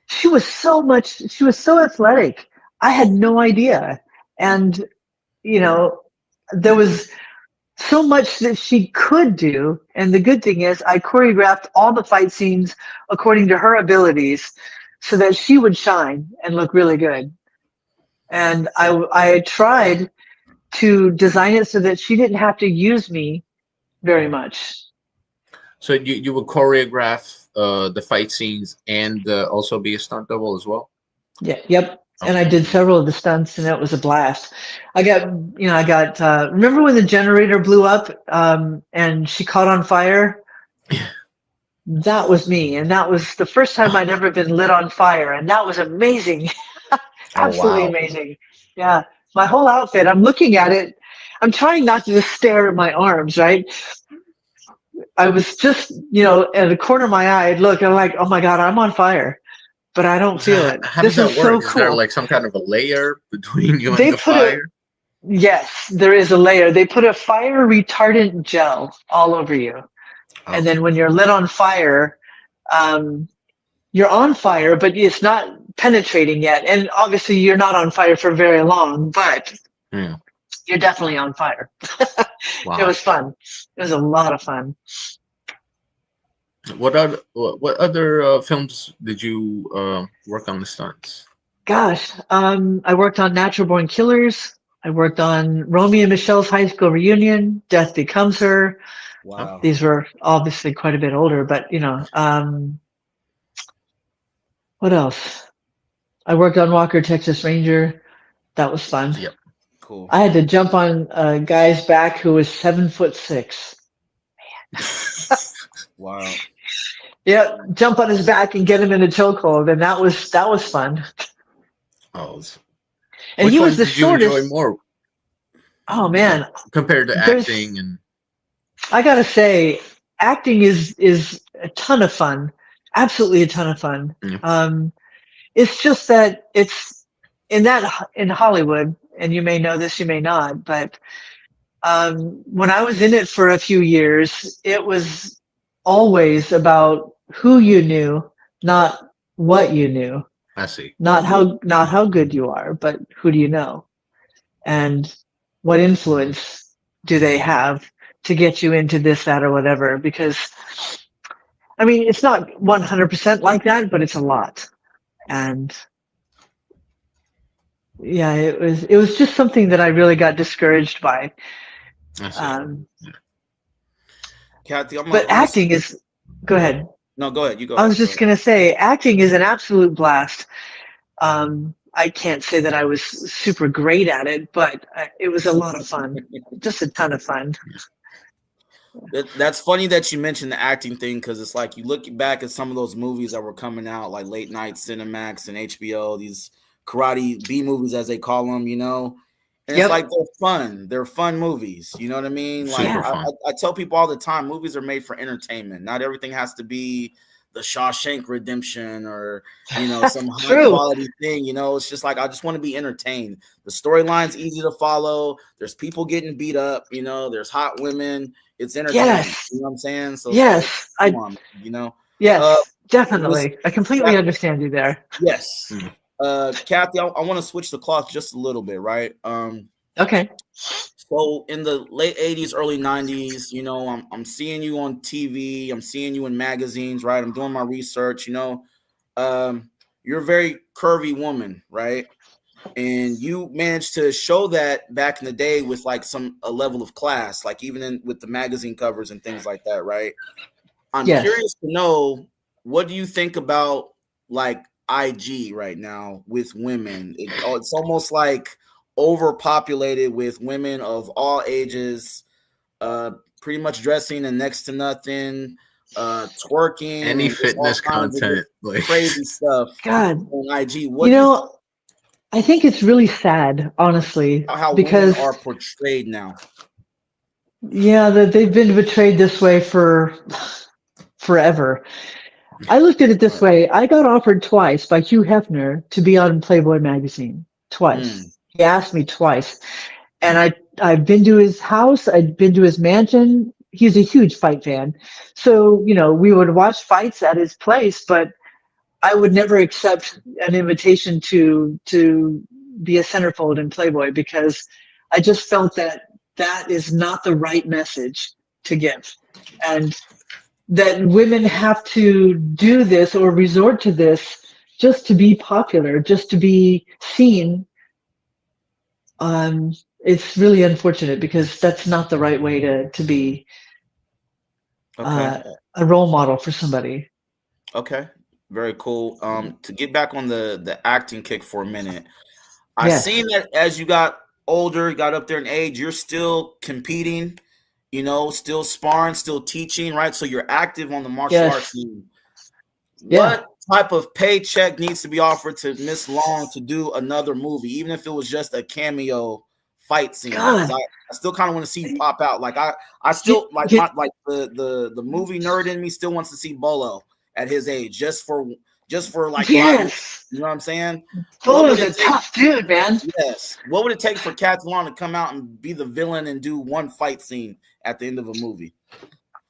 she was so athletic. I had no idea, and there was so much that she could do. And the good thing is, I choreographed all the fight scenes according to her abilities, so that she would shine and look really good. And I tried to design it so that she didn't have to use me very much. So you would choreograph the fight scenes and also be a stunt double as well. Yeah, yep. And I Okay. did several of the stunts, and it was a blast. Remember when the generator blew up and she caught on fire? That was me, and that was the first time I'd ever been lit on fire, and that was amazing, Oh absolutely wow. amazing. Yeah, my whole outfit. I'm looking at it. I'm trying not to just stare at my arms, right? I was just, at the corner of my eye, I'd look, and I'm like, oh my God, I'm on fire, but I don't So feel it. how does This is that work? so Is there cool. like some kind of a layer between you and They the put a, fire? yes, there is a layer. They put a fire retardant gel all over you. And Okay. then when you're lit on fire, um, you're on fire, but it's not penetrating yet. And obviously, you're not on fire for very long, but Yeah. you're definitely on fire. It Wow. was fun. It was a lot of fun. What other films did you work on the stunts? Gosh, I worked on Natural Born Killers. I worked on Romy and Michelle's high school reunion, Death Becomes Her. Oh, Wow. These were obviously quite a bit older, but what else? I worked on Walker, Texas Ranger. That was fun. yep. Cool. I had to jump on a guy's back who was 7'6". Wow. Yep, jump on his back and get him in a chokehold, and that was fun. Oh, And which he was one the did you enjoy shortest. more Oh man, compared to there's acting and? I gotta say, acting is a ton of fun, absolutely a ton of fun. Yeah, It's just that it's in Hollywood, and you may know this, you may not, but when I was in it for a few years, it was always about who you knew, not what you knew, I see. not how good you are, but who do you know, and what influence do they have to get you into this, that, or whatever? Because I mean, it's not 100% like that, but it's a lot. And yeah, it was just something that I really got discouraged by. I see. Um, Yeah. Kathy, but I'm gonna acting is, go go ahead. ahead. No, go ahead. You go I was ahead. Go just ahead. gonna say, acting is an absolute blast. I can't say that I was super great at it, but it was a lot of fun, just a ton of fun. That's funny that you mentioned the acting thing because it's like you look back at some of those movies that were coming out, like late night Cinemax and HBO, these karate B movies as they call them, and it's like Yep. they're fun. They're fun movies. You know what I mean? Like Super Yeah. fun. I tell people all the time, movies are made for entertainment. Not everything has to be the Shawshank Redemption or some high True. quality thing. It's just like I just want to be entertained. The storyline's easy to follow. There's people getting beat up. There's hot women. It's entertaining. You Yes. know what I'm saying? So it's like, Yes. come on. Uh, Yes. listen, Definitely. I completely Kat- understand you there. yes. Mm. Kathy, I want to switch the cloth just a little bit, right? Okay. So in the late 80s, early 90s, I'm seeing you on TV, I'm seeing you in magazines, right? I'm doing my research, you're a very curvy woman, right? And you managed to show that back in the day with like a level of class, like even with the magazine covers and things like that, right? I'm Yes. curious to know, what do you think about like IG right now with women? It's almost like overpopulated with women of all ages, uh, pretty much dressing in next to nothing, twerking, Any and just all fitness kinds of content, just like crazy stuff God, on IG. What you do you think know, I think it's really sad, honestly, about how women because are portrayed now? yeah, that they've been betrayed this way for forever. I looked at it this Right. way. I got offered twice by Hugh Hefner to be on Playboy magazine. Mm, Twice. He asked me twice. And I've been to his house, I'd been to his mansion. He's a huge fight fan. So, we would watch fights at his place, but I would never accept an invitation to be a centerfold in Playboy because I just felt that that is not the right message to give. And that women have to do this or resort to this just to be popular, just to be seen. Um, it's really unfortunate because that's not the right way to be okay. uh, a role model for somebody. Okay. Very cool. To get back on the acting kick for a minute, I Yes, seen that as you got older, got up there in age, you're still competing, still sparring, still teaching, right? So you're active on the martial arts yes, scene. yeah, What type of paycheck needs to be offered to Miss Long to do another movie, even if it was just a cameo fight scene? Because God, I still kind of want to see you pop out. Like I you, still like you, the movie nerd in me still wants to see Bolo at his age, just for like 5 minutes. yes. You know what I'm saying? What would Bolo's it a take? tough dude, man. Yes. What would it take for Kat Long to come out and be the villain and do one fight scene at the end of a movie?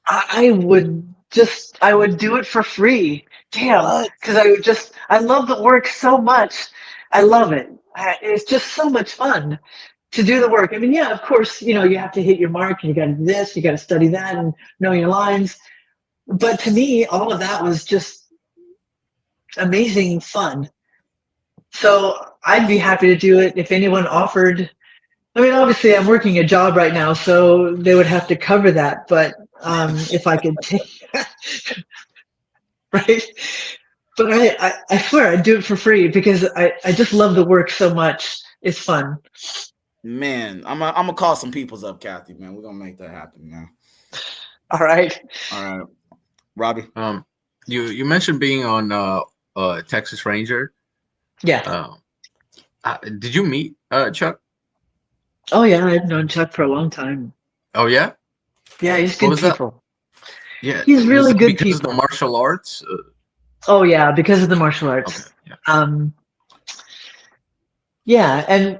I would do it for free. Damn, What? because I love the work so much. I love it. It's just so much fun to do the work. I mean, yeah, of course, you have to hit your mark and you got to do this, you got to study that and know your lines. But to me, all of that was just amazing fun. So I'd be happy to do it if anyone offered. I mean, obviously, I'm working a job right now, so they would have to cover that. But if I could take, right? But I swear I'd do it for free because I just love the work so much. It's fun. Man, I'm gonna call some peoples up, Kathy. Man, we're gonna make that happen, man. All right. All right, Robbie. you mentioned being on Texas Ranger. Yeah. Uh, did you meet Chuck? Oh yeah, I've known Chuck for a long time. Oh yeah. Yeah, he's What good was that? people. Yeah, He's was really that good because of the people. martial arts? Oh yeah, because of the martial Okay, arts. yeah. Um, yeah, and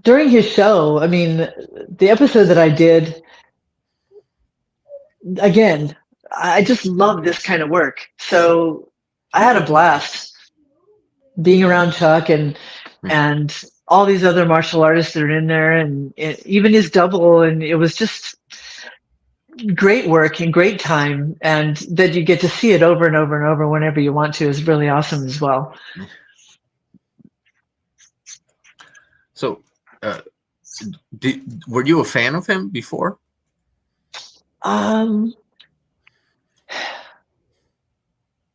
during his show, I mean, the episode that I did, again, I just love this kind of work. So I had a blast being around Chuck Mm. and all these other martial artists that are in there, and even his double, and it was just great work and great time, and that you get to see it over and over and over whenever you want to is really awesome as well. So, uh, were you a fan of him before? Um,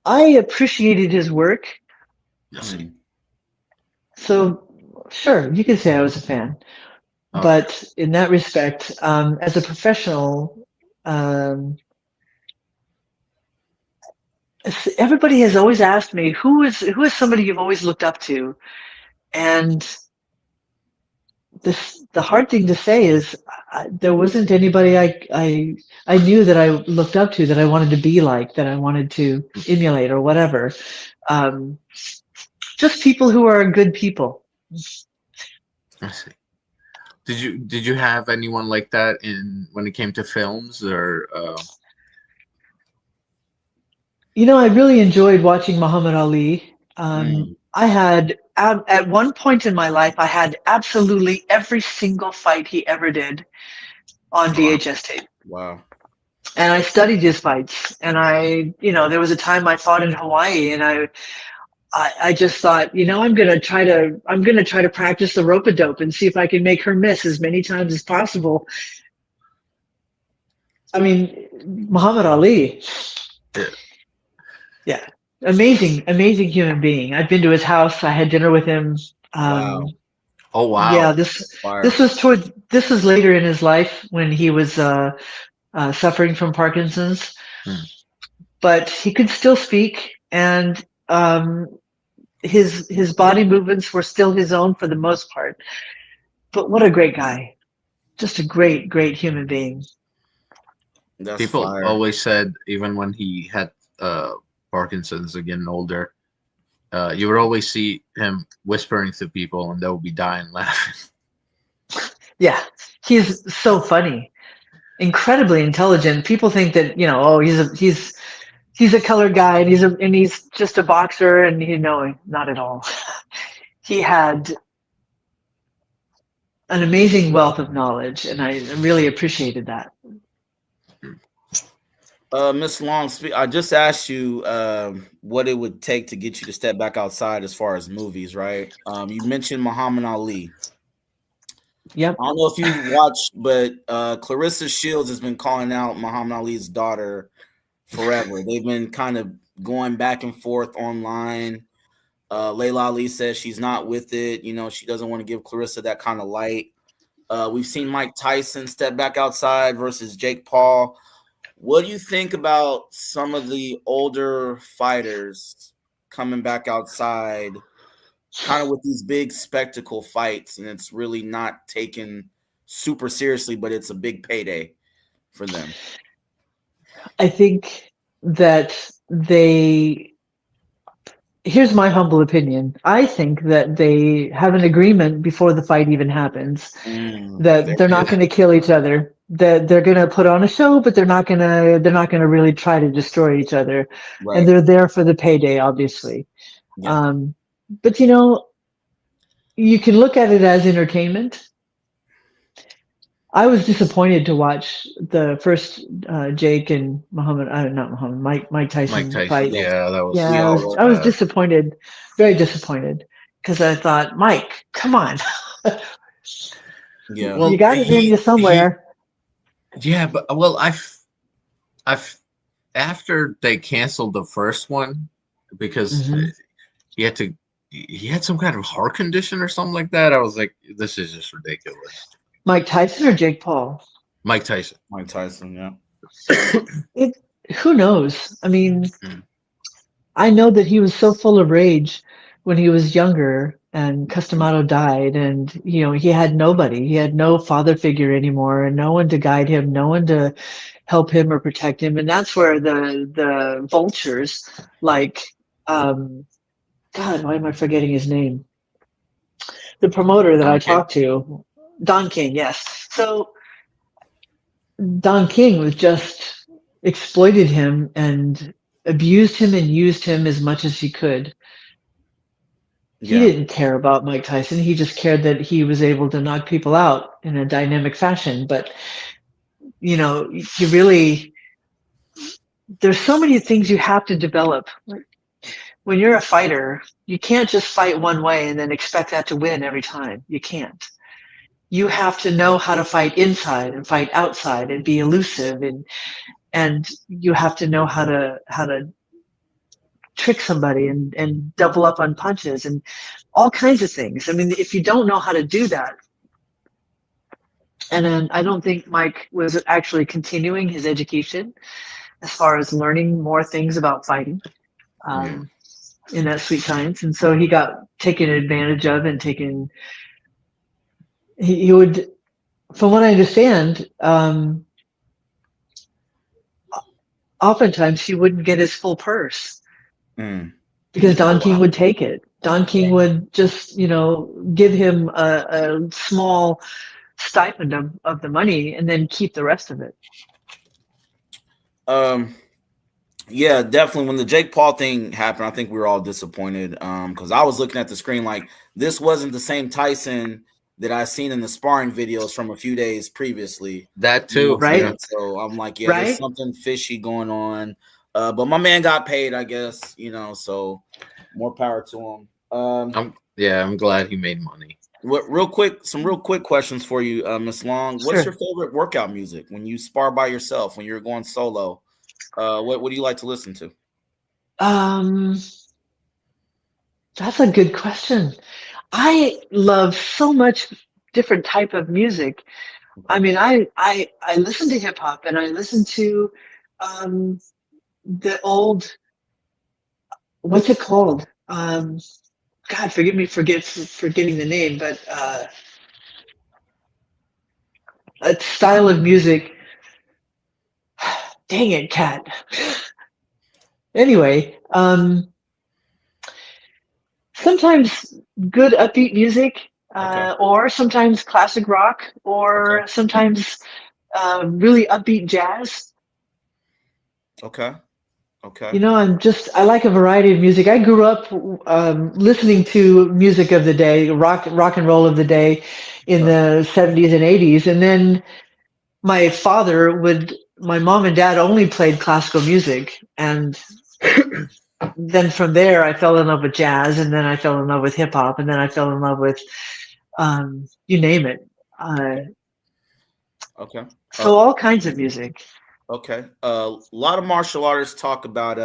I appreciated his work, Yes. so sure, you could say I was a fan. Okay. But in that respect, as a professional, um, everybody has always asked me who is somebody you've always looked up to, and the hard thing to say is there wasn't anybody I knew that I looked up to, that I wanted to be like, that I wanted to emulate or whatever. Um, just people who are good people. I see. Did you have anyone like that in when it came to films or? You know, I really enjoyed watching Muhammad Ali. Mm, I had at one point in my life, I had absolutely every single fight he ever did on Wow. VHS tape. wow. And I studied his fights. And there was a time I fought in Hawaii, and I just thought, I'm gonna try to practice the rope a dope and see if I can make her miss as many times as possible. I mean, Muhammad Ali, Yeah. yeah, amazing human being. I've been to his house. I had dinner with him. Wow. Oh Yeah, wow. this Fire. was later in his life when he was suffering from Parkinson's, Hmm. but he could still speak, and his body movements were still his own for the most part. But what a great guy! Just a great human being. That's People fire. always said even when he had Parkinson's, again older, you would always see him whispering to people, and they would be dying laughing. Yeah, he's so funny, incredibly intelligent. People think that oh, he's a colored guy, and he's just a boxer, and not at all. He had an amazing wealth of knowledge, and I really appreciated that. Miss Long, I just asked you what it would take to get you to step back outside as far as movies, right? You mentioned Muhammad Ali. Yep. I don't know if you've watched, but Clarissa Shields has been calling out Muhammad Ali's daughter forever. They've been kind of going back and forth online. Layla Ali says she's not with it. She doesn't want to give Clarissa that kind of light. We've seen Mike Tyson step back outside versus Jake Paul. What do you think about some of the older fighters coming back outside, kind of with these big spectacle fights, and it's really not taken super seriously, but it's a big payday for them? I think that here's my humble opinion. I think that they have an agreement before the fight even happens, that they're not Yeah. going to kill each other, that they're going to put on a show, but they're not going to really try to destroy each other. And Right. they're there for the payday, obviously. Yeah. Um, but you can look at it as entertainment. I was disappointed to watch the first Jake and not Muhammad, Mike Mike Tyson Tyson. fight. Yes. Yeah, that Yeah, We was all that was were. I was bad. disappointed, very disappointed, because I thought, Mike, come on, Yeah. you Well, got it in you he somewhere. yeah, but well, I've after they canceled the first one because Hmm. he had to he had some kind of heart condition or something like that. I was like, this is just ridiculous. Mike Tyson or Jake Paul? Mike Tyson. Mike Tyson. Yeah. It, who knows? I mean, Mm. I know that he was so full of rage when he was younger, and Customato died, and he had nobody. He had no father figure anymore, and no one to guide him, no one to help him or protect him. And that's where the vultures, like, God, why am I forgetting his name? The promoter that I Don King. talked to, Don King, yes. So Don King was just exploited him and abused him and used him as much as he could. He Yeah. didn't care about Mike Tyson. He just cared that he was able to knock people out in a dynamic fashion. But, you really, there's so many things you have to develop. When you're a fighter, you can't just fight one way and then expect that to win every time. You can't. You have to know how to fight inside and fight outside and be elusive, and you have to know how to trick somebody and double up on punches and all kinds of things. I mean, if you don't know how to do that, and then I don't think Mike was actually continuing his education as far as learning more things about fighting Yeah. in that sweet science, and so he got taken advantage of and taken. He would, from what I understand, oftentimes he wouldn't get his full purse Mm. because Oh Don King wow. would take it. Don King would just, give him a small stipend of the money and then keep the rest of it. Yeah, definitely. When the Jake Paul thing happened, I think we were all disappointed. Because I was looking at the screen like this wasn't the same Tyson that I seen in the sparring videos from a few days previously. That You know what too. I'm Right? Yeah. saying? So I'm like, yeah, there's Right? something fishy going on. But my man got paid, I guess, so more power to him. I'm glad he made money. Some real quick questions for you, Miss Long. What's your Sure. favorite workout music when you spar by yourself, when you're going solo? What do you like to listen to? Um, that's a good question. I love so much different type of music. I Okay. mean, I listen to hip hop and I listen to um, the old, what's it called? God, forgive me for forgetting the name, but a style of music. Dang it, cat. Anyway, sometimes good upbeat music, Okay. or sometimes classic rock, Okay. or sometimes really upbeat jazz. Okay. Okay. I like a variety of music. I grew up listening to music of the day, rock and roll of the day in Okay. the 70s and 80s. And then my mom and dad only played classical music. And then from there, I fell in love with jazz, and then I fell in love with hip hop, and then I fell in love with, you name it. Uh, Okay. Uh, so all kinds of music. okay. A lot of martial artists talk about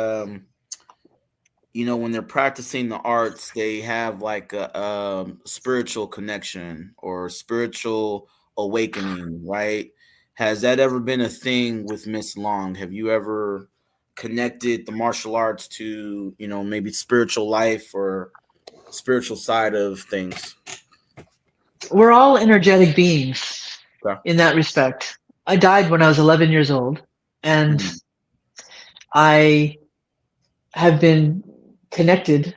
when they're practicing the arts, they have like a spiritual connection or spiritual awakening, right? Has that ever been a thing with Miss Long? Have you ever connected the martial arts to, maybe spiritual life or spiritual side of things? We're all energetic beings Okay. in that respect. I died when I was 11 years old, and Mm, I have been connected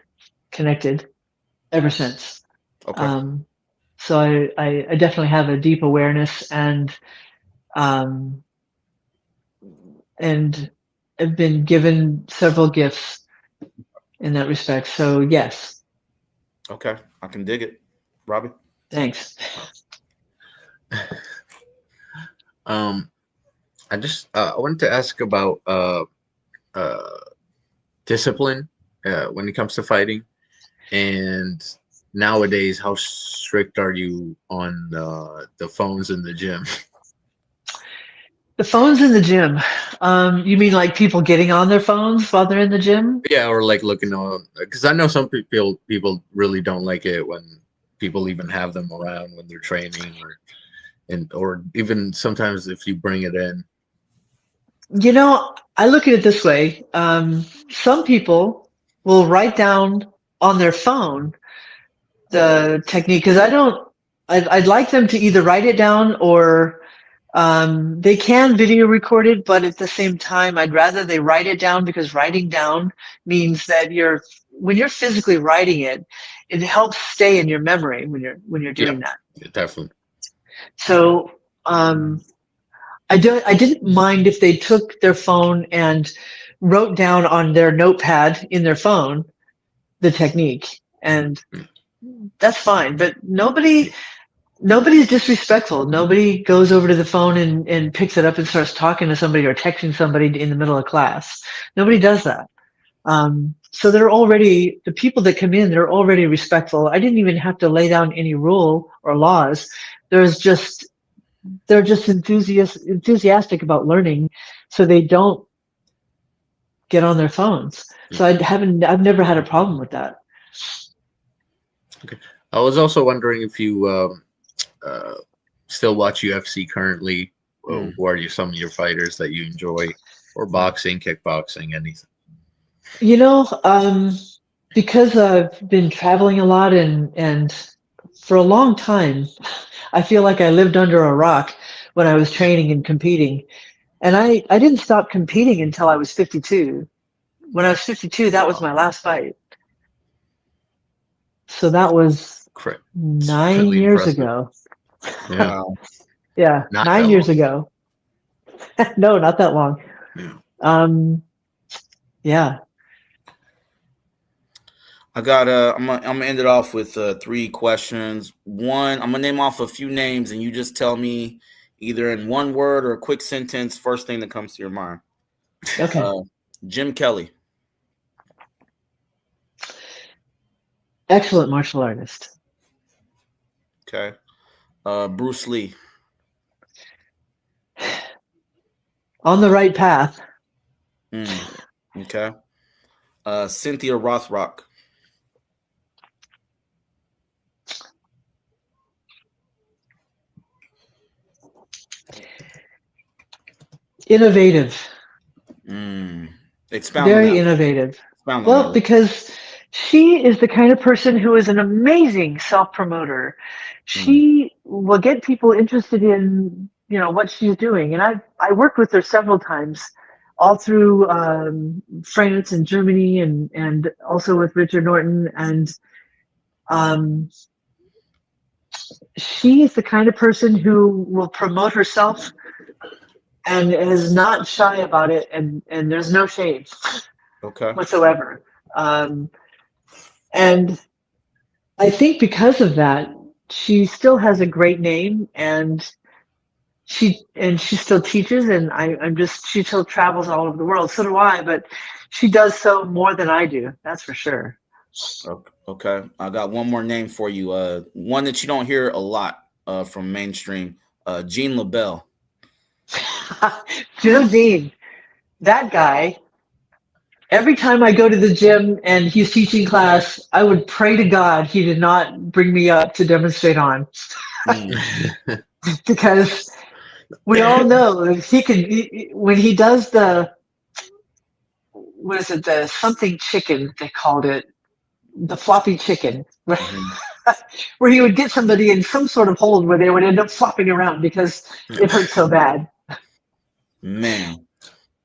ever since. okay. Um, so I definitely have a deep awareness, um, and have been given several gifts in that respect. So yes, Okay. I can dig it. Robbie? thanks. Um, I wanted to ask about uh discipline when it comes to fighting, and nowadays how strict are you on the phones in the gym? The phones in the gym. You mean like people getting on their phones while they're in the gym? Yeah, or like looking on, because I know some people really don't like it when people even have them around when they're training, or even sometimes if you bring it in. I look at it this way. Some people will write down on their phone the technique because I'd like them to either write it down or they can video record it, but at the same time, I'd rather they write it down because writing down means that when you're physically writing it, it helps stay in your memory when you're Yeah, doing that. definitely. So I didn't mind if they took their phone and wrote down on their notepad in their phone the technique, and that's fine. But nobody's disrespectful. Nobody goes over to the phone and picks it up and starts talking to somebody or texting somebody in the middle of class. Nobody does that. So the people that come in, they're already respectful. I didn't even have to lay down any rule or laws. They're just enthusiastic about learning, so they don't get on their phones. So I've never had a problem with that. Okay. I was also wondering if you still watch UFC currently. Who are some of your fighters that you enjoy, or boxing, kickboxing, anything? Because I've been traveling a lot and for a long time, I feel like I lived under a rock when I was training and competing. And I didn't stop competing until I was 52. When I was 52, that was my last fight. So that was Correct. 9 Really years impressive. ago. Yeah. Yeah, Not 9 that years long. ago. No, not that long. Yeah. Yeah. I'm gonna end it off with 3 questions. One, I'm gonna name off a few names, and you just tell me either in one word or a quick sentence, first thing that comes to your mind. Okay. Jim Kelly. Excellent martial artist. Okay. Bruce Lee. On the right path. Okay. Cynthia Rothrock. Innovative. Expound on Very that. innovative. Expound on Well, that. because she is the kind of person who is an amazing self-promoter. She will get people interested in, what she's doing. And I worked with her several times, all through France and Germany, and also with Richard Norton. And she is the kind of person who will promote herself and is not shy about it, and there's no shame whatsoever. And I think because of that, she still has a great name, and she still teaches, and she still travels all over the world. So do I, but she does so more than I do. That's for sure. Okay, I got one more name for you. One that you don't hear a lot from mainstream. Gene LaBelle. Dean, that guy. Every time I go to the gym and he's teaching class, I would pray to God he did not bring me up to demonstrate on. Because we all know when he does the something chicken, they called it, the floppy chicken, where he would get somebody in some sort of hold where they would end up flopping around because it hurt so bad. Man.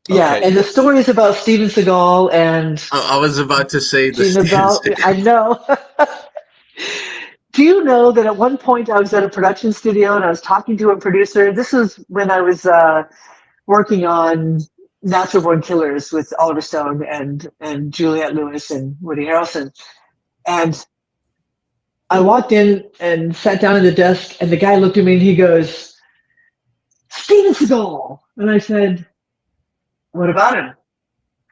Yeah, Okay. and the story is about Steven Seagal and I was about to say the Steven Seagal. I know. Do you know that at one point I was at a production studio and I was talking to a producer? This was when I was working on Natural Born Killers with Oliver Stone and Juliette Lewis and Woody Harrelson. And I walked in and sat down at the desk, and the guy looked at me and he goes, "Steven Seagal." And I said, "What about him?"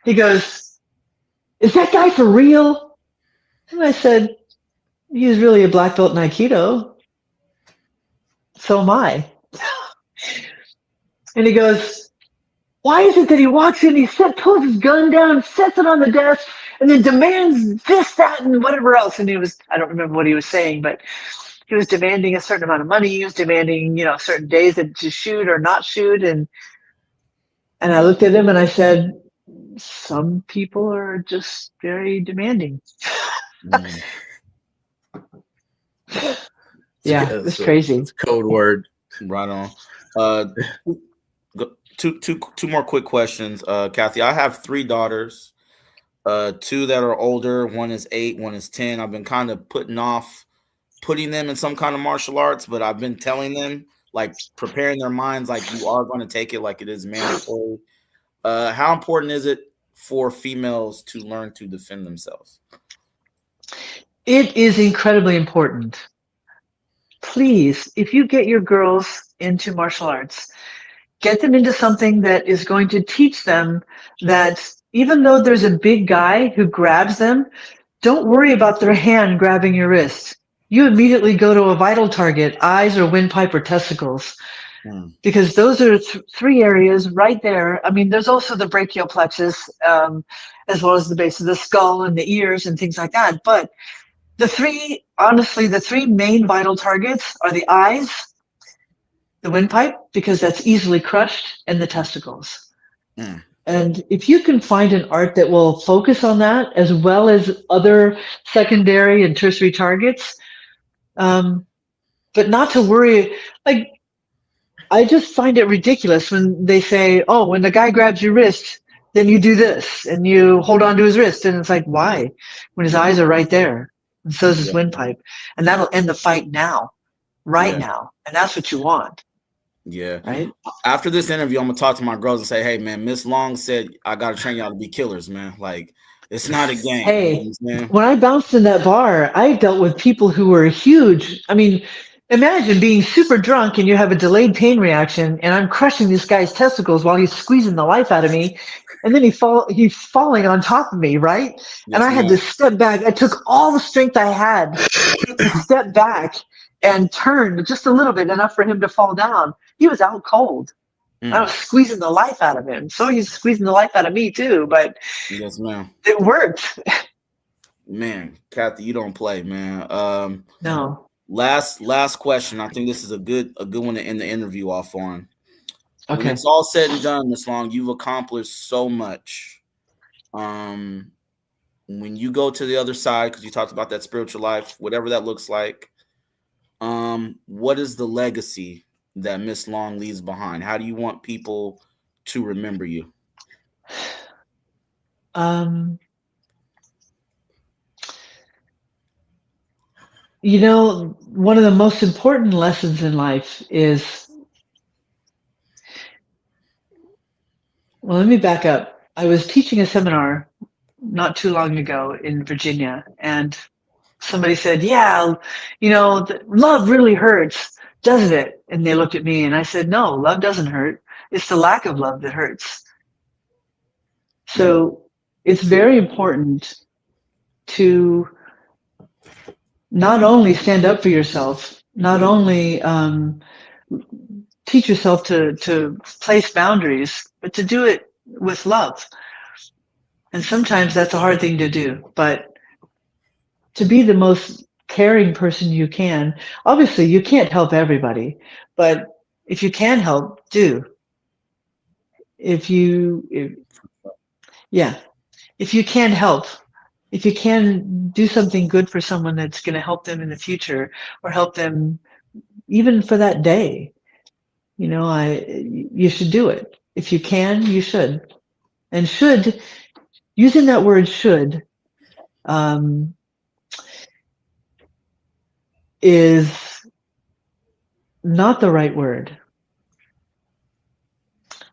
He goes, "Is that guy for real?" And I said, "He's really a black belt in Aikido. So am I." And he goes, "Why is it that he walks in, pulls his gun down, sets it on the desk, and then demands this, that, and whatever else?" And I don't remember what he was saying, but he was demanding a certain amount of money. He was demanding, certain days to shoot or not shoot. And I looked at him and I said, some people are just very demanding. It's crazy. It's a code word. Right on. Uh, two more quick questions, Kathy. I have 3 daughters. 2 that are older. One is 8. One is 10. I've been kind of putting them in some kind of martial arts, but I've been telling them, like, preparing their minds, like, you are going to take it, like it is mandatory. How important is it for females to learn to defend themselves? It is incredibly important. Please, if you get your girls into martial arts, get them into something that is going to teach them that even though there's a big guy who grabs them, don't worry about their hand grabbing your wrist. You immediately go to a vital target, eyes or windpipe or testicles, because those are 3 areas right there. I mean, there's also the brachial plexus, as well as the base of the skull and the ears and things like that. But the 3 main vital targets are the eyes, the windpipe, because that's easily crushed, and the testicles. And if you can find an art that will focus on that, as well as other secondary and tertiary targets, but not to worry, like, I just find it ridiculous when they say, oh, when the guy grabs your wrist, then you do this, and you hold on to his wrist. And it's like, why? When his eyes are right there, and so is his windpipe. And that'll end the fight now, now. And that's what you want. Yeah. Right. After this interview, I'm gonna talk to my girls and say, hey man, Miss Long said I gotta train y'all to be killers, man. Like, it's not a game. Hey, you know, when I bounced in that bar, I dealt with people who were huge. I mean, imagine being super drunk and you have a delayed pain reaction, and I'm crushing this guy's testicles while he's squeezing the life out of me, and then he's falling on top of me, right? Yes, and I had to step back. I took all the strength I had to step back and turn just a little bit, enough for him to fall down. He was out cold. I was squeezing the life out of him. So he's squeezing the life out of me too, but yes, ma'am. It worked. Man, Kathy, you don't play, man. No. Last question. I think this is a good one to end the interview off on. Okay. When it's all said and done, Miss Long, you've accomplished so much. When you go to the other side, because you talked about that spiritual life, whatever that looks like, what is the legacy that Miss Long leaves behind? How do you want people to remember you? You know, one of the most important lessons in life is, well, let me back up. I was teaching a seminar not too long ago in Virginia, and somebody said, yeah, you know, love really hurts, doesn't it? And they looked at me and I said, no, love doesn't hurt. It's the lack of love that hurts. So it's very important to not only stand up for yourself, not only teach yourself to place boundaries, but to do it with love. And sometimes that's a hard thing to do, but to be the most caring person you can. Obviously, you can't help everybody, but if you can help, do. If you can help, if you can do something good for someone that's going to help them in the future, or help them even for that day, you know, you should do it. If you can, you should. And should, using that word should, is not the right word.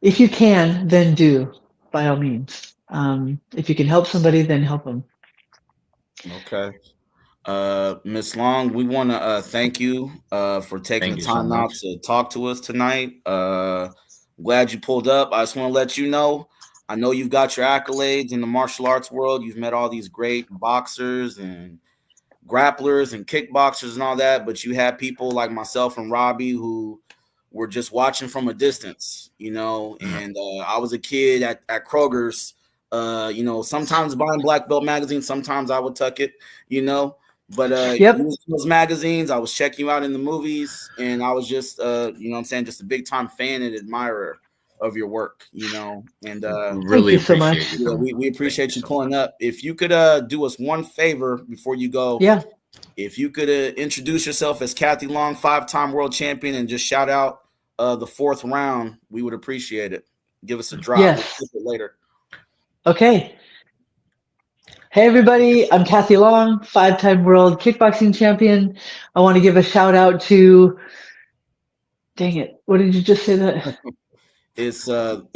If you can, then do, by all means. If you can help somebody, then help them. Okay. Miss Long, we want to thank you for taking the time out to talk to us tonight. Glad you pulled up. I just want to let you know, I know you've got your accolades in the martial arts world. You've met all these great boxers and grapplers and kickboxers and all that, but you had people like myself and Robbie who were just watching from a distance, you know, and I was a kid at Kroger's, you know, sometimes buying black belt magazines, sometimes I would tuck it, you know, but those magazines, I was checking you out in the movies, and I was just, you know what I'm saying, just a big time fan and admirer of your work, you know, and really appreciate you. Yeah, we appreciate you pulling up. If you could do us one favor before you go, if you could introduce yourself as Kathy Long, 5-time world champion, and just shout out the 4th round, we would appreciate it. Give us a drop. Yes. We'll flip it later. Okay. Hey, everybody. I'm Kathy Long, 5-time world kickboxing champion. I want to give a shout out to, dang it. What did you just say that? It's well,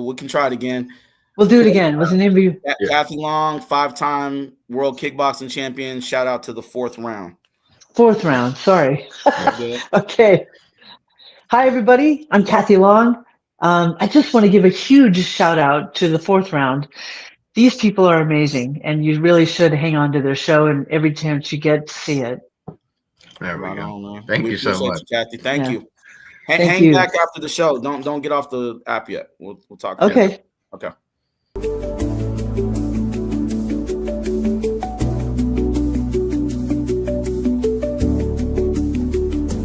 we can try it again. We'll do it again. What's the name of you? Kathy Long, 5-time world kickboxing champion. Shout out to the 4th round. 4th round. Sorry. Okay. Hi, everybody. I'm Kathy Long. I just want to give a huge shout out to the 4th round. These people are amazing, and you really should hang on to their show and every chance you get to see it. There we Right go. on, Thank you so much, Kathy. Thank you. Thank Hang you. back after the show. Don't get off the app yet. We'll talk. Okay. Later. Okay.